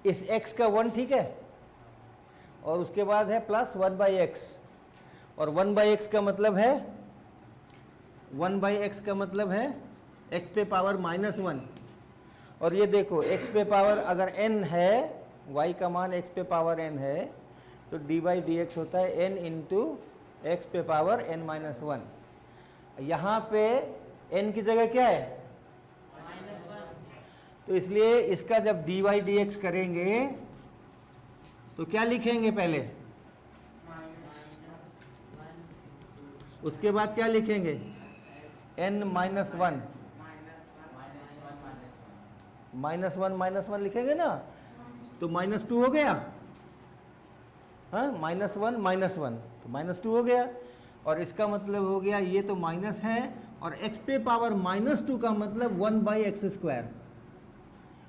Speaker 1: इस x का 1 ठीक है, और उसके बाद है +1/x, और 1/x का मतलब है 1/x का मतलब है x पे पावर -1। और ये देखो x पे पावर अगर n है, y का मान x पे पावर n है, तो dy dx होता है n × x पे पावर n-1। यहाँ पे n की जगह क्या है? तो इसलिए इसका जब dy dx करेंगे तो क्या लिखेंगे पहले, उसके बाद क्या लिखेंगे? n-1, -1 लिखेंगे ना, तो -2 हो गया। हाँ, -1 तो -2 हो गया, और इसका मतलब हो गया ये तो माइनस है, और x पे पावर -2 का मतलब 1/x²।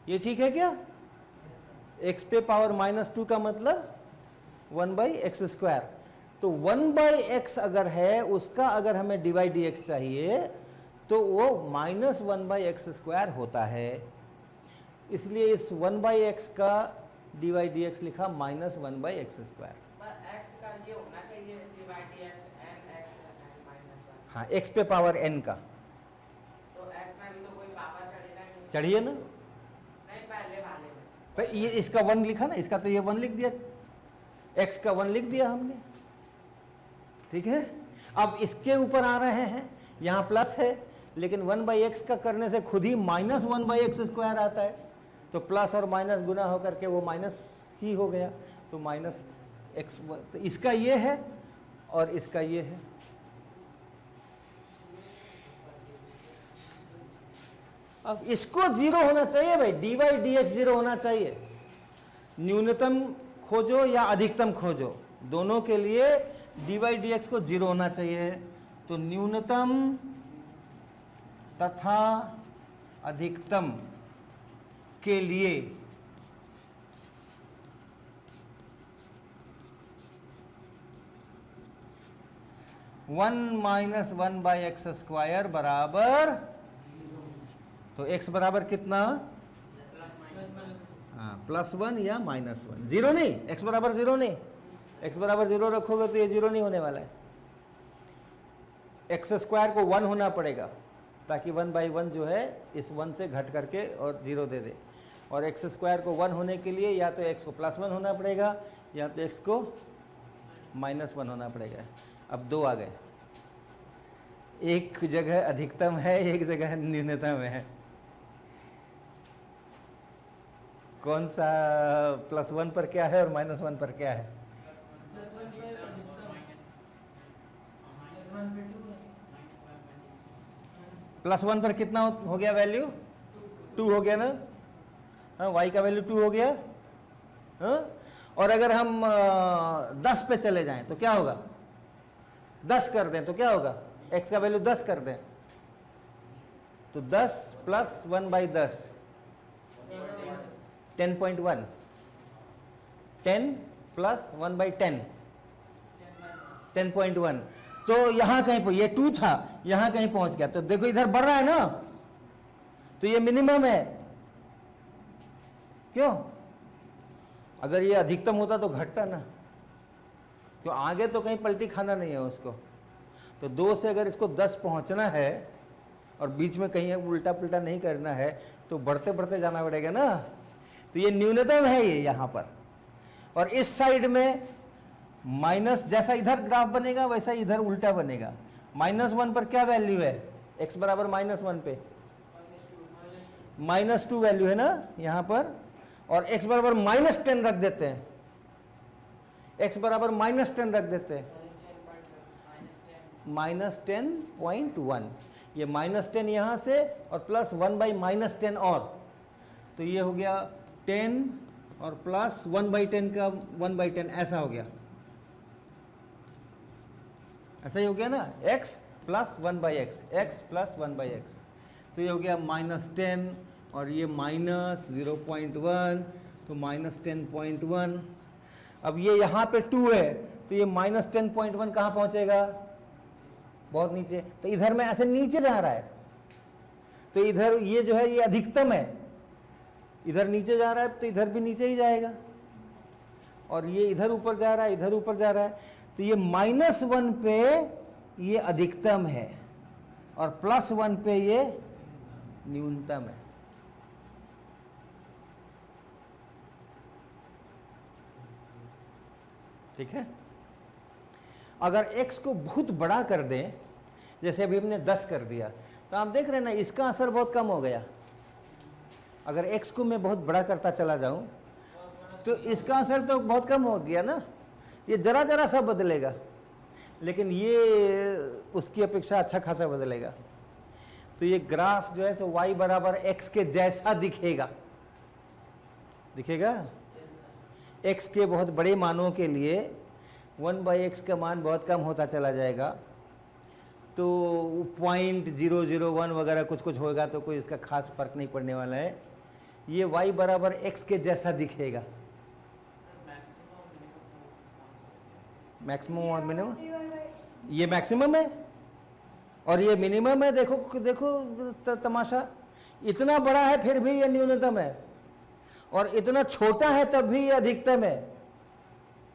Speaker 1: ये ठीक है क्या? x पे पावर -2 का मतलब 1/x²। तो 1/x अगर है, उसका अगर हमें dy dx चाहिए तो वो -1/x² होता है। इसलिए इस 1/x का dy dx लिखा -1/x²।
Speaker 2: पर x का ये होना चाहिए divide dx n x n -1।
Speaker 1: हाँ, x पे पावर n का
Speaker 2: तो x में भी तो कोई पावर चढ़ेगा नहीं।
Speaker 1: चढ़िए ना,
Speaker 2: नहीं पहले वाले में।
Speaker 1: पर ये इसका 1 लिखा ना, इसका तो ये 1 लिख दिया, x का 1 लिख दिया हमने, ठीक है। अब इसके ऊपर आ रहे हैं, यहाँ प्लस है लेकिन 1/x का करने से खुद ही -1/x² आता है, तो प्लस और माइनस गुना होकर के वो माइनस ही हो गया, तो -x। तो इसका ये है और इसका ये है। अब इसको 0 होना चाहिए भाई, dy dx 0 होना चाहिए। न्यूनतम खोजो या अधिकतम खोजो, दोनों के लिए dy dx को 0 होना चाहिए। तो न्यूनतम तथा अधिकतम के लिए वन माइनस 1/x² बराबर, तो x बराबर कितना, हाँ +1 या -1, 0 नहीं, x बराबर 0 नहीं, x बराबर 0 रखोगे तो ये 0 नहीं होने वाला है। x² को 1 होना पड़ेगा ताकि 1/1 जो है इस 1 से घट करके और 0 दे दे, और x² को 1 होने के लिए या तो x को +1 होना पड़ेगा या तो x को -1 होना पड़ेगा। अब 2 आ गए, एक जगह अधिकतम है, एक जगह न्यूनतम है। कौन सा +1 पर क्या है और -1 पर क्या है? +1 पर कितना हो गया वैल्यू, 2 हो गया ना, हाँ y का वैल्यू 2 हो गया, हाँ? और अगर हम 10 पे चले जाएं तो क्या होगा, 10 कर दें तो क्या होगा, x का वैल्यू 10 कर दें तो 10 + 1/10 10.1, 10 + 1/10 10.1। तो यहां कहीं पर ये 2 था, यहां कहीं पहुंच गया, तो देखो इधर बढ़ रहा है ना, तो ये मिनिमम है। क्यों? अगर ये अधिकतम होता तो घटता ना, क्यों, आगे तो कहीं पलटी खाना नहीं है उसको। तो 2 से अगर इसको 10 पहुंचना है और बीच में कहीं उल्टा पुल्टा नहीं करना है तो बढ़ते बढ़ते जाना पड़ेगा ना। तो ये न्यूनतम है ये यहाँ पर, और इस साइड में माइनस, जैसा इधर ग्राफ बनेगा वैसा इधर उल्टा बनेगा। -1 पर क्या वैल्यू है, x बराबर -1 पे -2 वैल्यू है ना यहाँ पर, और x बराबर -10 रख देते हैं, x बराबर -10 रख देते हैं, -10.1, ये -10 यहाँ से और +1/-10 और, तो ये हो गया 10 और प्लस 1/10 का 1/10, ऐसा हो गया, ऐसा ही हो गया ना, x + 1/x, x + 1/x, तो ये हो गया -10 और ये -0.1, तो -10.1। अब ये यहाँ पे 2 है तो ये -10.1 कहाँ पहुँचेगा, बहुत नीचे, तो इधर में ऐसे नीचे जा रहा है, तो इधर ये जो है ये अधिकतम है, इधर नीचे जा रहा है तो इधर भी नीचे ही जाएगा, और ये इधर ऊपर जा रहा है, इधर ऊपर जा रहा है, तो ये -1 पे ये अधिकतम है और +1 पे ये न्यूनतम है। ठीक है। अगर x को बहुत बड़ा कर दें, जैसे अभी हमने 10 कर दिया, तो आप देख रहे हैं ना इसका असर बहुत कम हो गया। अगर x को मैं बहुत बड़ा करता चला जाऊं तो इसका असर तो बहुत कम हो गया ना, ये जरा जरा सा बदलेगा, लेकिन ये उसकी अपेक्षा अच्छा खासा बदलेगा। तो ये ग्राफ जो है सो y बराबर x के जैसा दिखेगा, दिखेगा। x के बहुत बड़े मानों के लिए 1/x का मान बहुत कम होता चला जाएगा, तो 0.001 वगैरह कुछ कुछ होगा, तो कोई इसका खास फर्क नहीं पड़ने वाला है। ये y बराबर x के जैसा दिखेगा, मैक्सिमम और मिनिमम, ये मैक्सिमम है और ये मिनिमम है। देखो देखो तमाशा, इतना बड़ा है फिर भी ये न्यूनतम है, और इतना छोटा है तब भी ये अधिकतम है,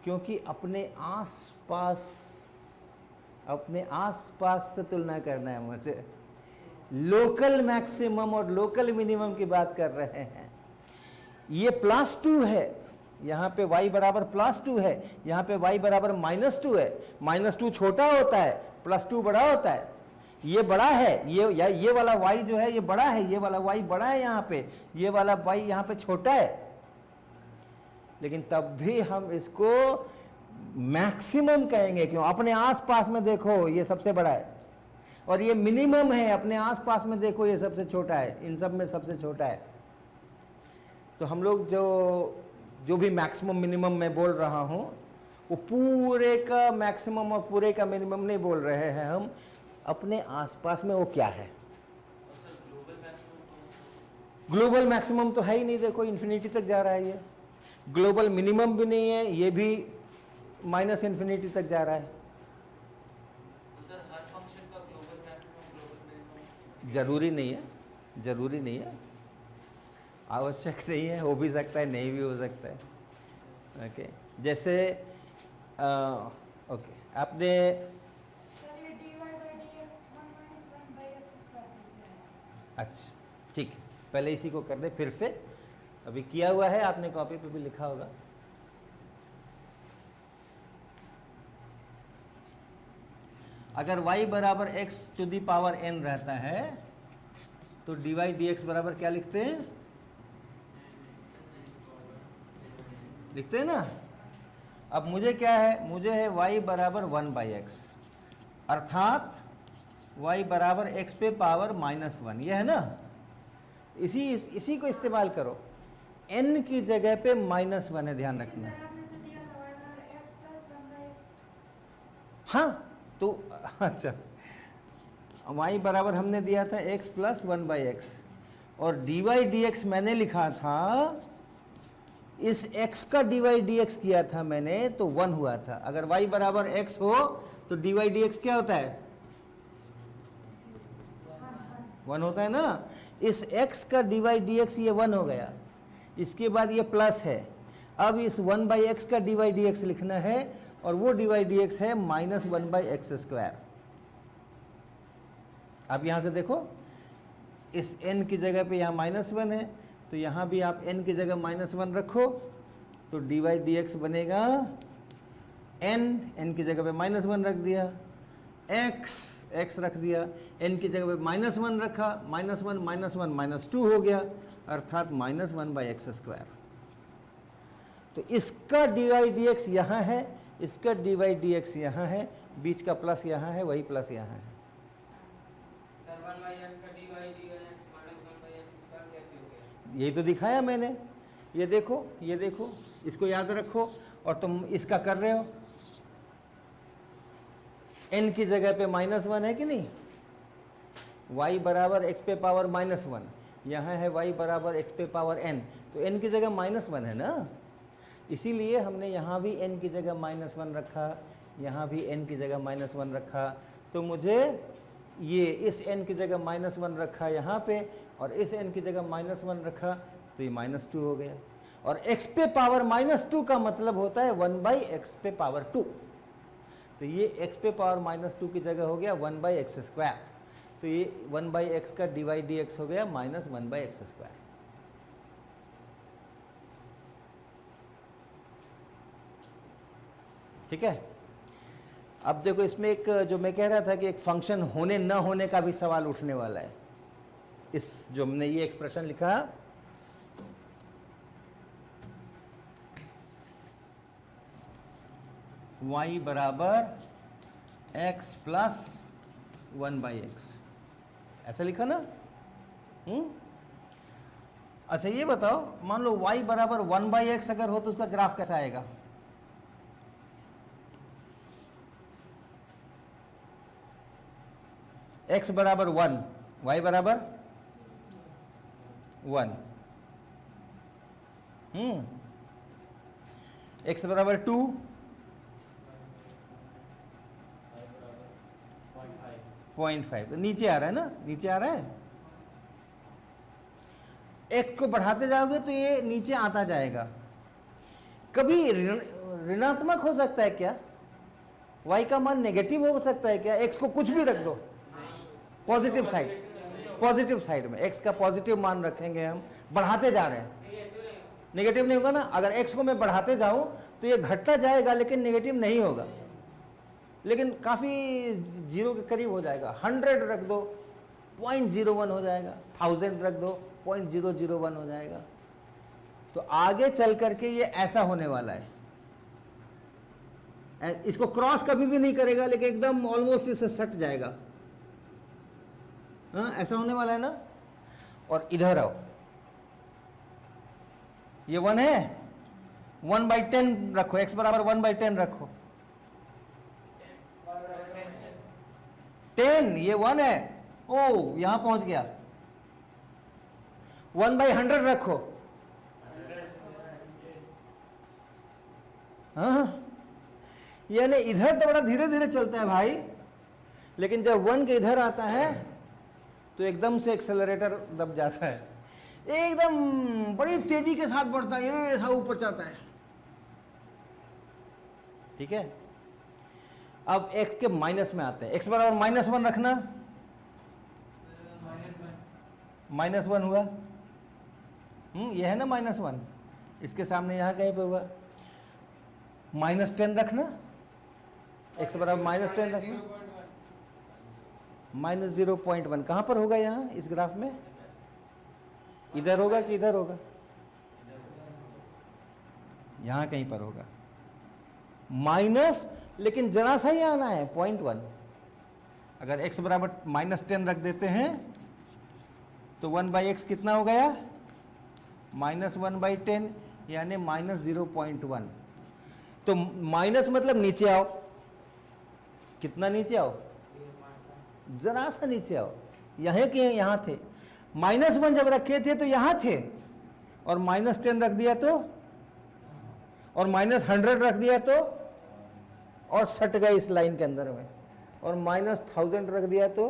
Speaker 1: क्योंकि अपने आसपास से तुलना करना है मुझे। लोकल मैक्सिमम और लोकल मिनिमम की बात कर रहे हैं। ये +2 है, यहाँ पे y बराबर +2 है, यहाँ पे y बराबर -2 है। -2 छोटा होता है, +2 बड़ा होता है। ये बड़ा है, ये वाला y जो है ये बड़ा है, ये वाला y बड़ा है यहाँ पे, ये वाला y यहाँ पे छोटा है, लेकिन तब भी हम इसको मैक्सिमम कहेंगे। क्यों? अपने आसपास में देखो ये सबसे बड़ा है, और ये मिनिमम है, अपने आसपास में देखो ये सबसे छोटा है, इन सब में सबसे छोटा है। तो हम लोग जो भी मैक्सिमम मिनिमम मैं बोल रहा हूँ, वो पूरे का मैक्सिमम और पूरे का मिनिमम नहीं बोल रहे हैं हम, अपने आसपास में वो क्या है। ग्लोबल मैक्सिमम तो है ही नहीं, देखो इन्फिनिटी तक जा रहा है ये। ग्लोबल मिनिमम भी नहीं है, ये भी -इन्फिनिटी तक जा रहा है।
Speaker 2: तो सर हर फंक्शन का ग्लोबल मैक्सिमम ग्लोबल मिनिमम
Speaker 1: जरूरी नहीं है, जरूरी नहीं है, आवश्यक नहीं है, हो भी सकता है नहीं भी हो सकता है। ओके, जैसे ओके आपने अच्छा ठीक है, पहले इसी को कर दे फिर से। अभी किया हुआ है, आपने कॉपी पे भी लिखा होगा। अगर y बराबर x⁴n रहता है तो dy dx बराबर क्या लिखते हैं? लिखते हैं ना। अब मुझे क्या है? मुझे है y बराबर 1/x, अर्थात y बराबर x पे पावर -1, ये है ना। इसी को इस्तेमाल करो, n की जगह पे -1 है, ध्यान रखना। हाँ तो अच्छा, y बराबर हमने दिया था x + 1/x, और dy dx मैंने लिखा था, इस x का dy dx किया था मैंने तो 1 हुआ था। अगर y बराबर x हो तो dy dx क्या होता है? 1 होता है ना। इस x का dy dx ये 1 हो गया, इसके बाद ये प्लस है। अब इस 1/x का dy dx लिखना है, और वो dy dx है -1/x²। अब यहां से देखो, इस n की जगह पे यहाँ -1 है, तो यहाँ भी आप n की जगह -1 रखो, तो dy dx बनेगा n की जगह पे -1 रख दिया, x रख दिया, n की जगह पे -1 रखा, -1 -2 हो गया, अर्थात -1/x²। तो इसका dy dx यहाँ है, इसका dy dx यहाँ है, बीच का प्लस यहाँ है, वही प्लस यहाँ है।
Speaker 2: सर 1/x का dy dx -1/x² कैसे हो गया?
Speaker 1: यही तो दिखाया मैंने, ये देखो, इसको याद रखो। और तुम इसका कर रहे हो, n की जगह पे -1 है कि नहीं, y बराबर x पे पावर -1, यहाँ है y बराबर x पे पावर n, तो n की जगह -1 है ना। इसीलिए हमने यहाँ भी n की जगह -1 रखा, यहाँ भी n की जगह -1 रखा। तो मुझे ये इस n की जगह -1 रखा यहाँ पे, और इस n की जगह -1 रखा, तो ये -2 हो गया। और x पे पावर -2 का मतलब होता है 1/x पे पावर 2, तो ये x पे पावर -2 की जगह हो गया 1/x²। तो ये 1/x का dy dx हो गया -1/x²। ठीक है। अब देखो, इसमें एक जो मैं कह रहा था कि एक फंक्शन होने न होने का भी सवाल उठने वाला है। इस जो हमने ये एक्सप्रेशन लिखा, y बराबर x + 1/x, ऐसा लिखा ना। अच्छा ये बताओ, मान लो y बराबर 1/x अगर हो तो उसका ग्राफ कैसा आएगा? x बराबर 1, y बराबर 1, x बराबर 2, 0.5, तो नीचे आ रहा है ना, नीचे आ रहा है। x को बढ़ाते जाओगे तो ये नीचे आता जाएगा। कभी ऋणात्मक हो सकता है क्या? y का मान नेगेटिव हो सकता है क्या? x को कुछ भी रख दो, पॉजिटिव साइड, पॉजिटिव साइड में x का पॉजिटिव मान रखेंगे हम, बढ़ाते जा रहे हैं, नेगेटिव नहीं होगा ना। अगर x को मैं बढ़ाते जाऊं तो ये घटता जाएगा लेकिन नेगेटिव नहीं होगा, लेकिन काफ़ी जीरो के करीब हो जाएगा। 100 रख दो 0.01 हो जाएगा, 1000 रख दो 0.001 हो जाएगा। तो आगे चल करके ये ऐसा होने वाला है, इसको क्रॉस कभी भी नहीं करेगा लेकिन एकदम ऑलमोस्ट इसे सट जाएगा। हाँ, ऐसा होने वाला है ना। और इधर आओ, ये 1 है, 1/10 रखो, x बराबर 1/10 रखो, 10, ये 1 है, ओ यहां पहुंच गया, 1/100 रखो। हाँ, यानी इधर तो बड़ा धीरे धीरे चलता है भाई, लेकिन जब 1 के इधर आता है तो एकदम से एक्सेलरेटर दब जाता है, एकदम बड़ी तेजी के साथ बढ़ता है, ये ऐसा ऊपर जाता है। ठीक है, अब x के माइनस में आते हैं, x बराबर -1 रखना, -1 हुआ, ये है ना -1, इसके सामने यहां कहीं पे हुआ, -10 रखना, x बराबर -10 रखना, -0.1 कहां पर होगा? यहां इस ग्राफ में इधर होगा कि इधर होगा? यहां कहीं पर होगा माइनस, लेकिन जरा सा ही आना है 0.1। अगर x बराबर -10 रख देते हैं तो 1/x कितना हो गया? -1/10, यानी -0.1। तो माइनस मतलब नीचे आओ, कितना नीचे आओ? जरा सा नीचे आओ, यहीं के यहां थे, -1 जब रखे थे तो यहां थे, और -10 रख दिया तो, और -100 रख दिया तो, और सट गए इस लाइन के अंदर में, और -1000 रख दिया तो,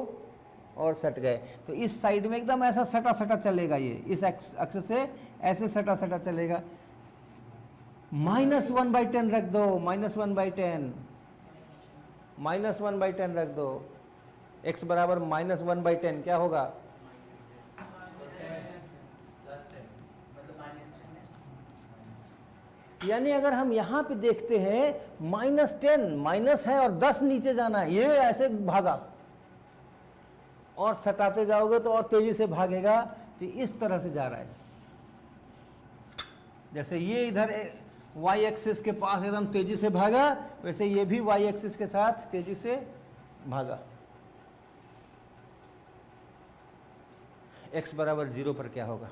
Speaker 1: और सट गए। तो इस साइड में एकदम ऐसा सटा सटा चलेगा, ये इस अक्ष से ऐसे सटा सटा चलेगा। -1/10 रख दो, -1/10, -1/10 रख दो, x बराबर -1/10 क्या होगा? यानी अगर हम यहां पे देखते हैं -10 माइनस है और 10 नीचे जाना है, ये ऐसे भागा, और सटाते जाओगे तो और तेजी से भागेगा। तो इस तरह से जा रहा है, जैसे ये इधर y एक्सिस के पास एकदम तेजी से भागा, वैसे ये भी y एक्सिस के साथ तेजी से भागा। x बराबर 0 पर क्या होगा?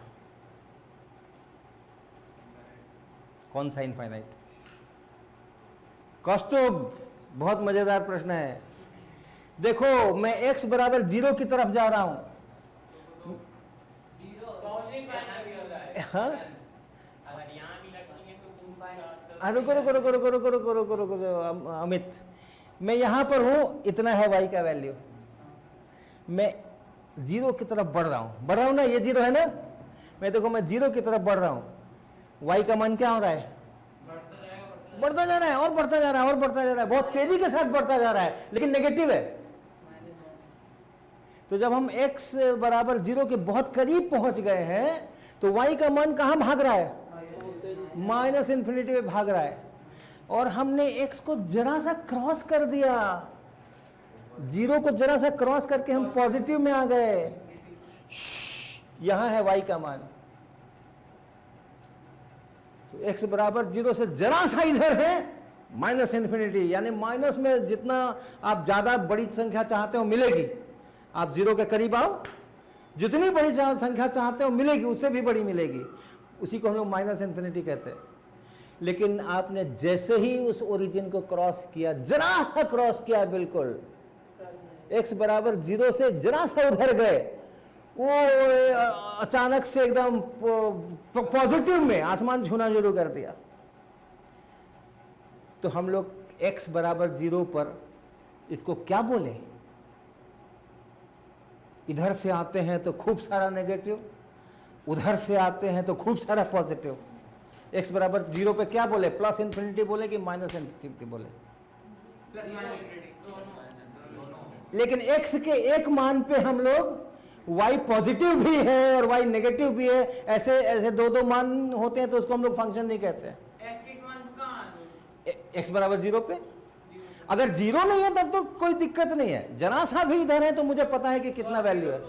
Speaker 1: कौन सा इनफाइनाइट? कौस्तुभ, बहुत मजेदार प्रश्न है। देखो मैं x बराबर 0 की तरफ जा रहा हूं, हाँ? रुको रुको रुको रुको रुको रुको रुको रुको रुको अमित, मैं यहां पर हूं, इतना है y का वैल्यू, मैं 0 की तरफ बढ़ रहा हूं ना, ये 0 है ना, मैं देखो मैं 0 की तरफ बढ़ रहा हूं, y का मान क्या हो रहा है? बढ़ता जा रहा है, और बढ़ता जा रहा है, और बढ़ता जा रहा है, बहुत तेजी के साथ बढ़ता जा रहा है, लेकिन नेगेटिव है। तो जब हम x बराबर 0 के बहुत करीब पहुंच गए हैं तो y का मान कहां भाग रहा है? -∞ में भाग रहा है, और हमने x को जरा सा क्रॉस कर दिया, 0 को जरा सा क्रॉस करके हम पॉजिटिव में आ गए, यहां है y का मान। तो x बराबर 0 से जरा सा इधर है -∞, यानी माइनस में जितना आप ज्यादा बड़ी संख्या चाहते हो मिलेगी, आप 0 के करीब आओ, जितनी बड़ी संख्या चाहते हो मिलेगी, उससे भी बड़ी मिलेगी, उसी को हम लोग -∞ कहते हैं। लेकिन आपने जैसे ही उस ओरिजिन को क्रॉस किया, जरा सा क्रॉस किया, बिल्कुल x बराबर 0 से जरा सा उधर गए, वो अचानक से एकदम पॉजिटिव में आसमान छूना शुरू कर दिया। तो हम लोग x बराबर 0 पर इसको क्या बोले? इधर से आते हैं तो खूब सारा नेगेटिव, उधर से आते हैं तो खूब सारा पॉजिटिव। x बराबर 0 पे क्या बोले, प्लस इन्फिनिटी बोले कि माइनस इन्फिनिटी बोले?
Speaker 2: प्लस माइनस दोनों।
Speaker 1: लेकिन x के एक मान पे हम लोग y पॉजिटिव भी है और y नेगेटिव भी है, ऐसे ऐसे दो दो मान होते हैं तो उसको हम लोग फंक्शन नहीं कहते हैं। x बराबर 0 पे अगर 0 नहीं है तब तो कोई दिक्कत नहीं है, जरा सा भी इधर है तो मुझे पता है कि कितना वैल्यू है।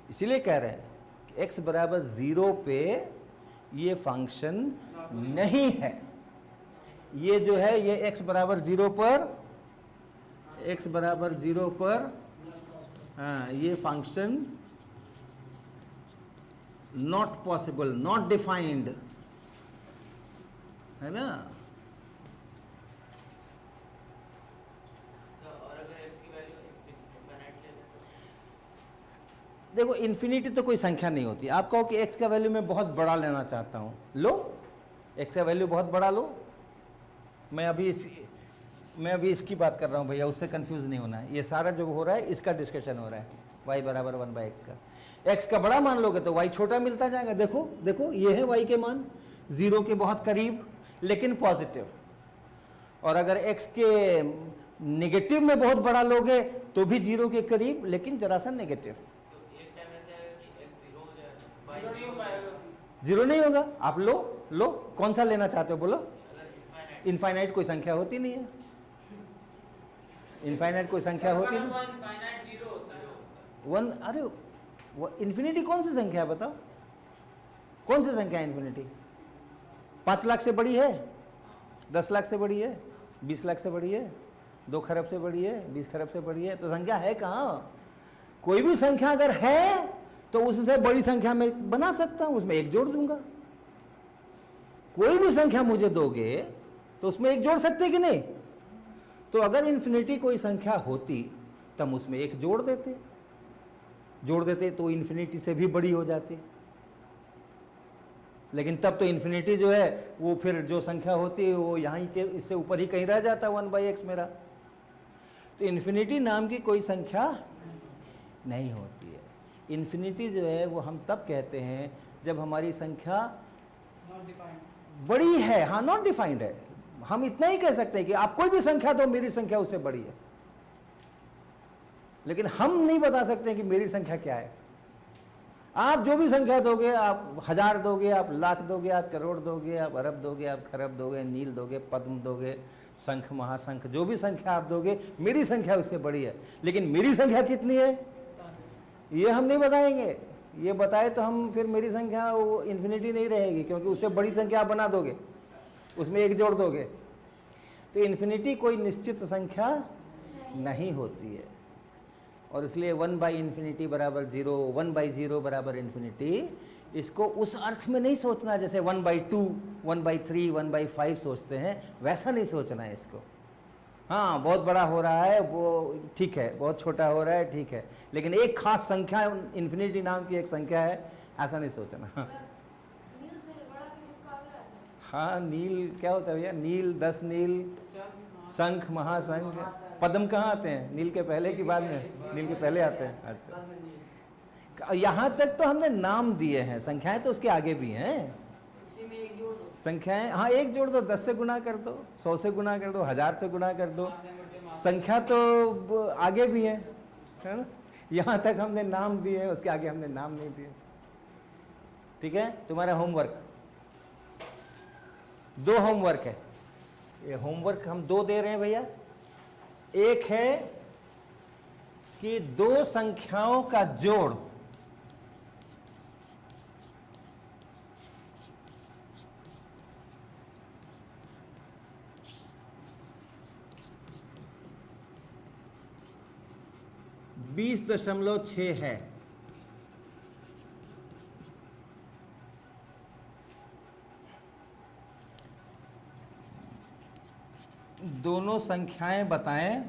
Speaker 1: इसीलिए कह रहे हैं कि x बराबर 0 पे ये फंक्शन नहीं है। ये जो है ये x बराबर 0 पर, x बराबर 0 पर हाँ, ये function not possible, not defined, है ना।
Speaker 2: और अगर x की वैल्यू इनफिनिट ले लें तो?
Speaker 1: देखो इन्फिनिटी तो कोई संख्या नहीं होती। आप कहो कि x का वैल्यू मैं बहुत बड़ा लेना चाहता हूं, लो x का वैल्यू बहुत बड़ा लो। मैं अभी इसकी बात कर रहा हूं भैया, उससे कंफ्यूज नहीं होना है। ये सारा जो हो रहा है इसका डिस्कशन हो रहा है, y बराबर 1/x का। x का बड़ा मान लोगे तो y छोटा मिलता जाएगा। देखो देखो ये है y के मान 0 के बहुत करीब लेकिन पॉजिटिव, और अगर x के नेगेटिव में बहुत बड़ा लोगे तो भी 0 के करीब लेकिन जरा सा नेगेटिव।
Speaker 2: तो एक टाइम ऐसे आएगा कि x 0 हो जाएगा, y 0 हो पाएगा।
Speaker 1: 0 नहीं होगा। आप लो कौन सा लेना चाहते हो बोलो।
Speaker 2: अगर इनफाइनाइट
Speaker 1: इनफाइनाइट कोई संख्या होती नहीं है, इनफाइनाइट कोई संख्या होती नहीं।
Speaker 2: इनफाइनाइट 0 होता है।
Speaker 1: वन, अरे वो इन्फिनिटी कौन सी संख्या है बताओ, कौन सी संख्या है इन्फिनिटी? 5 लाख से बड़ी है, 10 लाख से बड़ी है, 20 लाख से बड़ी है, 2 खरब से बड़ी है, 20 खरब से बड़ी है। तो संख्या है कहाँ? कोई भी संख्या अगर है तो उससे बड़ी संख्या में बना सकता हूं, उसमें 1 जोड़ दूंगा। कोई भी संख्या मुझे दोगे तो उसमें 1 जोड़ सकते कि नहीं? तो अगर इन्फिनिटी कोई संख्या होती तब उसमें 1 जोड़ देते तो इन्फिनिटी से भी बड़ी हो जाती। लेकिन तब तो इन्फिनिटी जो है वो फिर जो संख्या होती है वो यहाँ के इससे ऊपर ही कहीं रह जाता 1/x मेरा। तो इन्फिनिटी नाम की कोई संख्या नहीं होती है। इन्फिनिटी जो है वो हम तब कहते हैं जब हमारी संख्या बड़ी है, हाँ नॉट डिफाइंड है। हम इतना ही कह सकते हैं कि आप कोई भी संख्या दो, मेरी संख्या उससे बड़ी है, लेकिन हम नहीं बता सकते कि मेरी संख्या क्या है। आप जो भी संख्या दोगे, आप 1000 दोगे, आप लाख दोगे, आप करोड़ दोगे, आप अरब दोगे, आप खरब दोगे, नील दोगे, पद्म दोगे, शंख महाशंख, जो भी संख्या आप दोगे मेरी संख्या उससे बड़ी है। लेकिन मेरी संख्या कितनी है ये हम नहीं बताएंगे। ये बताए तो हम फिर मेरी संख्या वो इन्फिनिटी नहीं रहेगी, क्योंकि उससे बड़ी संख्या आप बना दोगे, उसमें 1 जोड़ दोगे। तो इन्फिनिटी कोई निश्चित संख्या नहीं होती है, और इसलिए 1/∞ बराबर 0, 1/0 बराबर इन्फिनिटी, इसको उस अर्थ में नहीं सोचना जैसे 1/2, 1/3, 1/5 सोचते हैं, वैसा नहीं सोचना है इसको। हाँ बहुत बड़ा हो रहा है वो ठीक है, बहुत छोटा हो रहा है ठीक है, लेकिन एक खास संख्या इन्फिनिटी नाम की एक संख्या है, ऐसा नहीं सोचना। हाँ नील क्या होता है भैया? नील, 10 नील, शंख महाशंख, पद्म कहाँ आते हैं? नील के पहले कि बाद में? नील के पहले आते हैं। अच्छा, यहाँ तक तो हमने नाम दिए हैं, संख्याएं तो उसके आगे भी हैं। संख्याएं हाँ 1 जोड़ दो, 10 से गुना कर दो, 100 से गुना कर दो, 1000 से गुना कर दो, संख्या तो आगे भी है ना। यहाँ तक हमने नाम दिए हैं, उसके आगे हमने नाम नहीं दिए। ठीक है, तुम्हारा होमवर्क 2 होमवर्क है। ये होमवर्क हम 2 दे रहे हैं भैया। एक है कि 2 संख्याओं का जोड़ (20.6) है। दोनों संख्याएं बताएं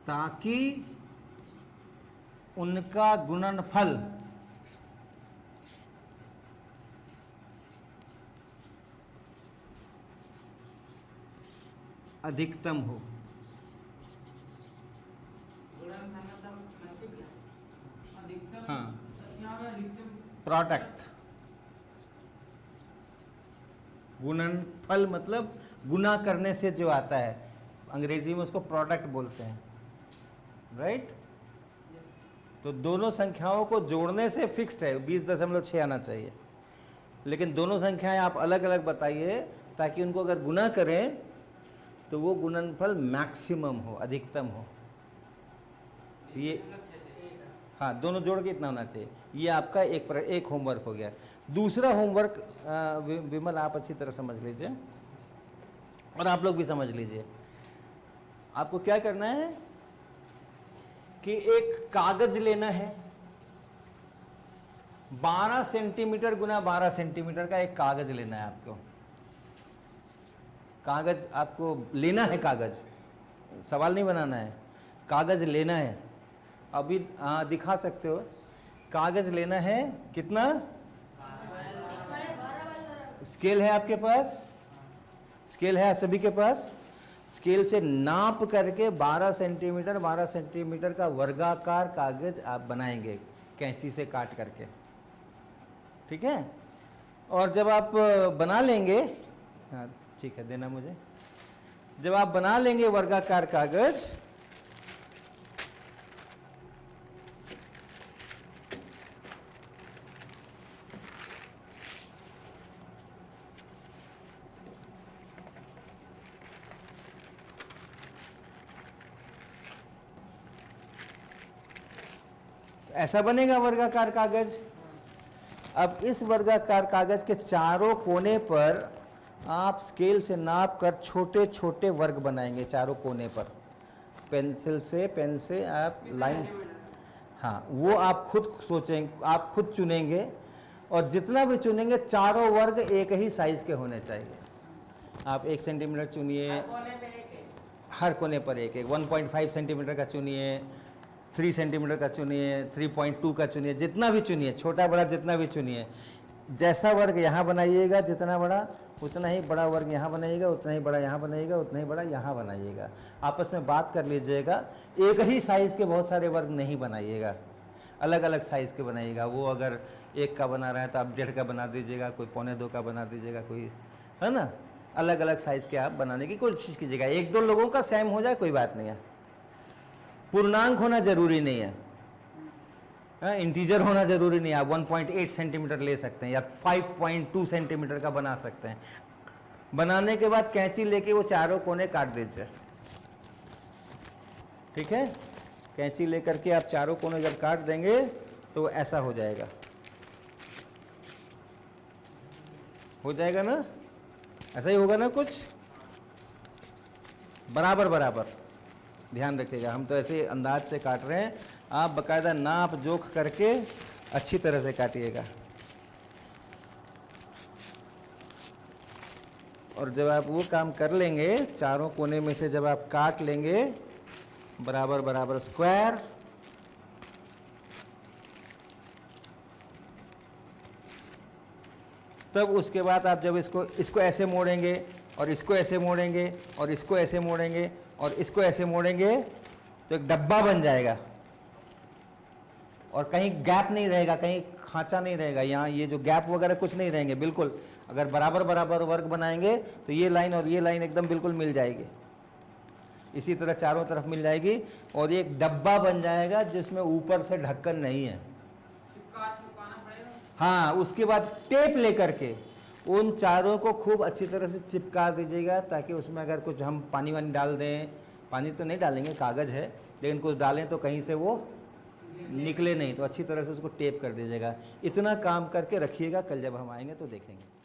Speaker 1: ताकि उनका गुणनफल अधिकतम हो। हाँ, प्रोडक्ट, गुणनफल मतलब गुना करने से जो आता है, अंग्रेजी में उसको प्रोडक्ट बोलते हैं, राइट। तो दोनों संख्याओं को जोड़ने से फिक्स्ड है 20.6 आना चाहिए, लेकिन दोनों संख्याएं आप अलग अलग बताइए ताकि उनको अगर गुना करें तो वो गुणनफल मैक्सिमम हो, अधिकतम हो। ये हाँ, दोनों जोड़ के इतना होना चाहिए। ये आपका एक होमवर्क हो गया। दूसरा होमवर्क विमल आप अच्छी तरह समझ लीजिए और आप लोग भी समझ लीजिए। आपको क्या करना है कि एक कागज लेना है, 12 सेंटीमीटर गुना 12 सेंटीमीटर का एक कागज लेना है आपको। कागज आपको लेना है, कागज, सवाल नहीं बनाना है, कागज लेना है। अभी दिखा सकते हो, कागज लेना है कितना? स्केल है आपके पास? स्केल है सभी के पास? स्केल से नाप करके 12 सेंटीमीटर का वर्गाकार कागज आप बनाएंगे कैंची से काट करके, ठीक है। और जब आप बना लेंगे, हाँ ठीक है, देना मुझे। जब आप बना लेंगे वर्गाकार कागज, ऐसा बनेगा वर्गाकार कागज। अब इस वर्गाकार कागज के चारों कोने पर आप स्केल से नाप कर छोटे छोटे वर्ग बनाएंगे चारों कोने पर। पेंसिल से, पेन से आप लाइन, हाँ वो आप खुद सोचेंगे, आप खुद चुनेंगे, और जितना भी चुनेंगे चारों वर्ग एक ही साइज के होने चाहिए। आप 1 सेंटीमीटर चुनिए, हर कोने पर एक एक, 1.5 सेंटीमीटर का चुनिए, 3 सेंटीमीटर का चुनिए, 3.2 का चुनिए, जितना भी चुनिए, छोटा बड़ा जितना भी चुनिए। जैसा वर्ग यहाँ बनाइएगा जितना बड़ा, उतना ही बड़ा वर्ग यहाँ बनाइएगा, उतना ही बड़ा यहाँ बनाइएगा, उतना ही बड़ा यहाँ बनाइएगा। आपस में बात कर लीजिएगा, एक ही साइज़ के बहुत सारे वर्ग नहीं बनाइएगा, अलग अलग साइज़ के बनाइएगा। वो अगर 1 का बना रहा है तो आप 1.5 का बना दीजिएगा, कोई 1.25 का बना दीजिएगा, कोई, है ना, अलग अलग साइज़ के आप बनाने की कोशिश कीजिएगा। 1-2 लोगों का सेम हो जाए कोई बात नहीं है, पूर्णांक होना जरूरी नहीं है, इंटीजर होना जरूरी नहीं है। आप 1.8 सेंटीमीटर ले सकते हैं या 5.2 सेंटीमीटर का बना सकते हैं। बनाने के बाद कैंची लेके वो चारों कोने काट दीजिए, ठीक है। कैंची लेकर के आप चारों कोने जब काट देंगे तो ऐसा हो जाएगा, हो जाएगा ना, ऐसा ही होगा ना, कुछ बराबर बराबर। ध्यान रखिएगा, हम तो ऐसे अंदाज से काट रहे हैं, आप बकायदा नाप जोख करके अच्छी तरह से काटिएगा। और जब आप वो काम कर लेंगे, चारों कोने में से जब आप काट लेंगे बराबर बराबर स्क्वायर, तब उसके बाद आप जब इसको ऐसे मोड़ेंगे और इसको ऐसे मोड़ेंगे और इसको ऐसे मोड़ेंगे और इसको ऐसे मोड़ेंगे तो एक डब्बा बन जाएगा और कहीं गैप नहीं रहेगा, कहीं खांचा नहीं रहेगा। यहाँ ये जो गैप वगैरह कुछ नहीं रहेंगे, बिल्कुल। अगर बराबर बराबर वर्ग बनाएंगे तो ये लाइन और ये लाइन एकदम बिल्कुल मिल जाएगी, इसी तरह चारों तरफ मिल जाएगी और एक डब्बा बन जाएगा जिसमें ऊपर से ढक्कन नहीं है। हाँ, उसके बाद टेप लेकर के उन चारों को खूब अच्छी तरह से चिपका दीजिएगा ताकि उसमें अगर कुछ हम पानी वानी डाल दें, पानी तो नहीं डालेंगे, कागज़ है, लेकिन कुछ डालें तो कहीं से वो निकले नहीं, तो अच्छी तरह से उसको टेप कर दीजिएगा। इतना काम करके रखिएगा, कल जब हम आएंगे तो देखेंगे।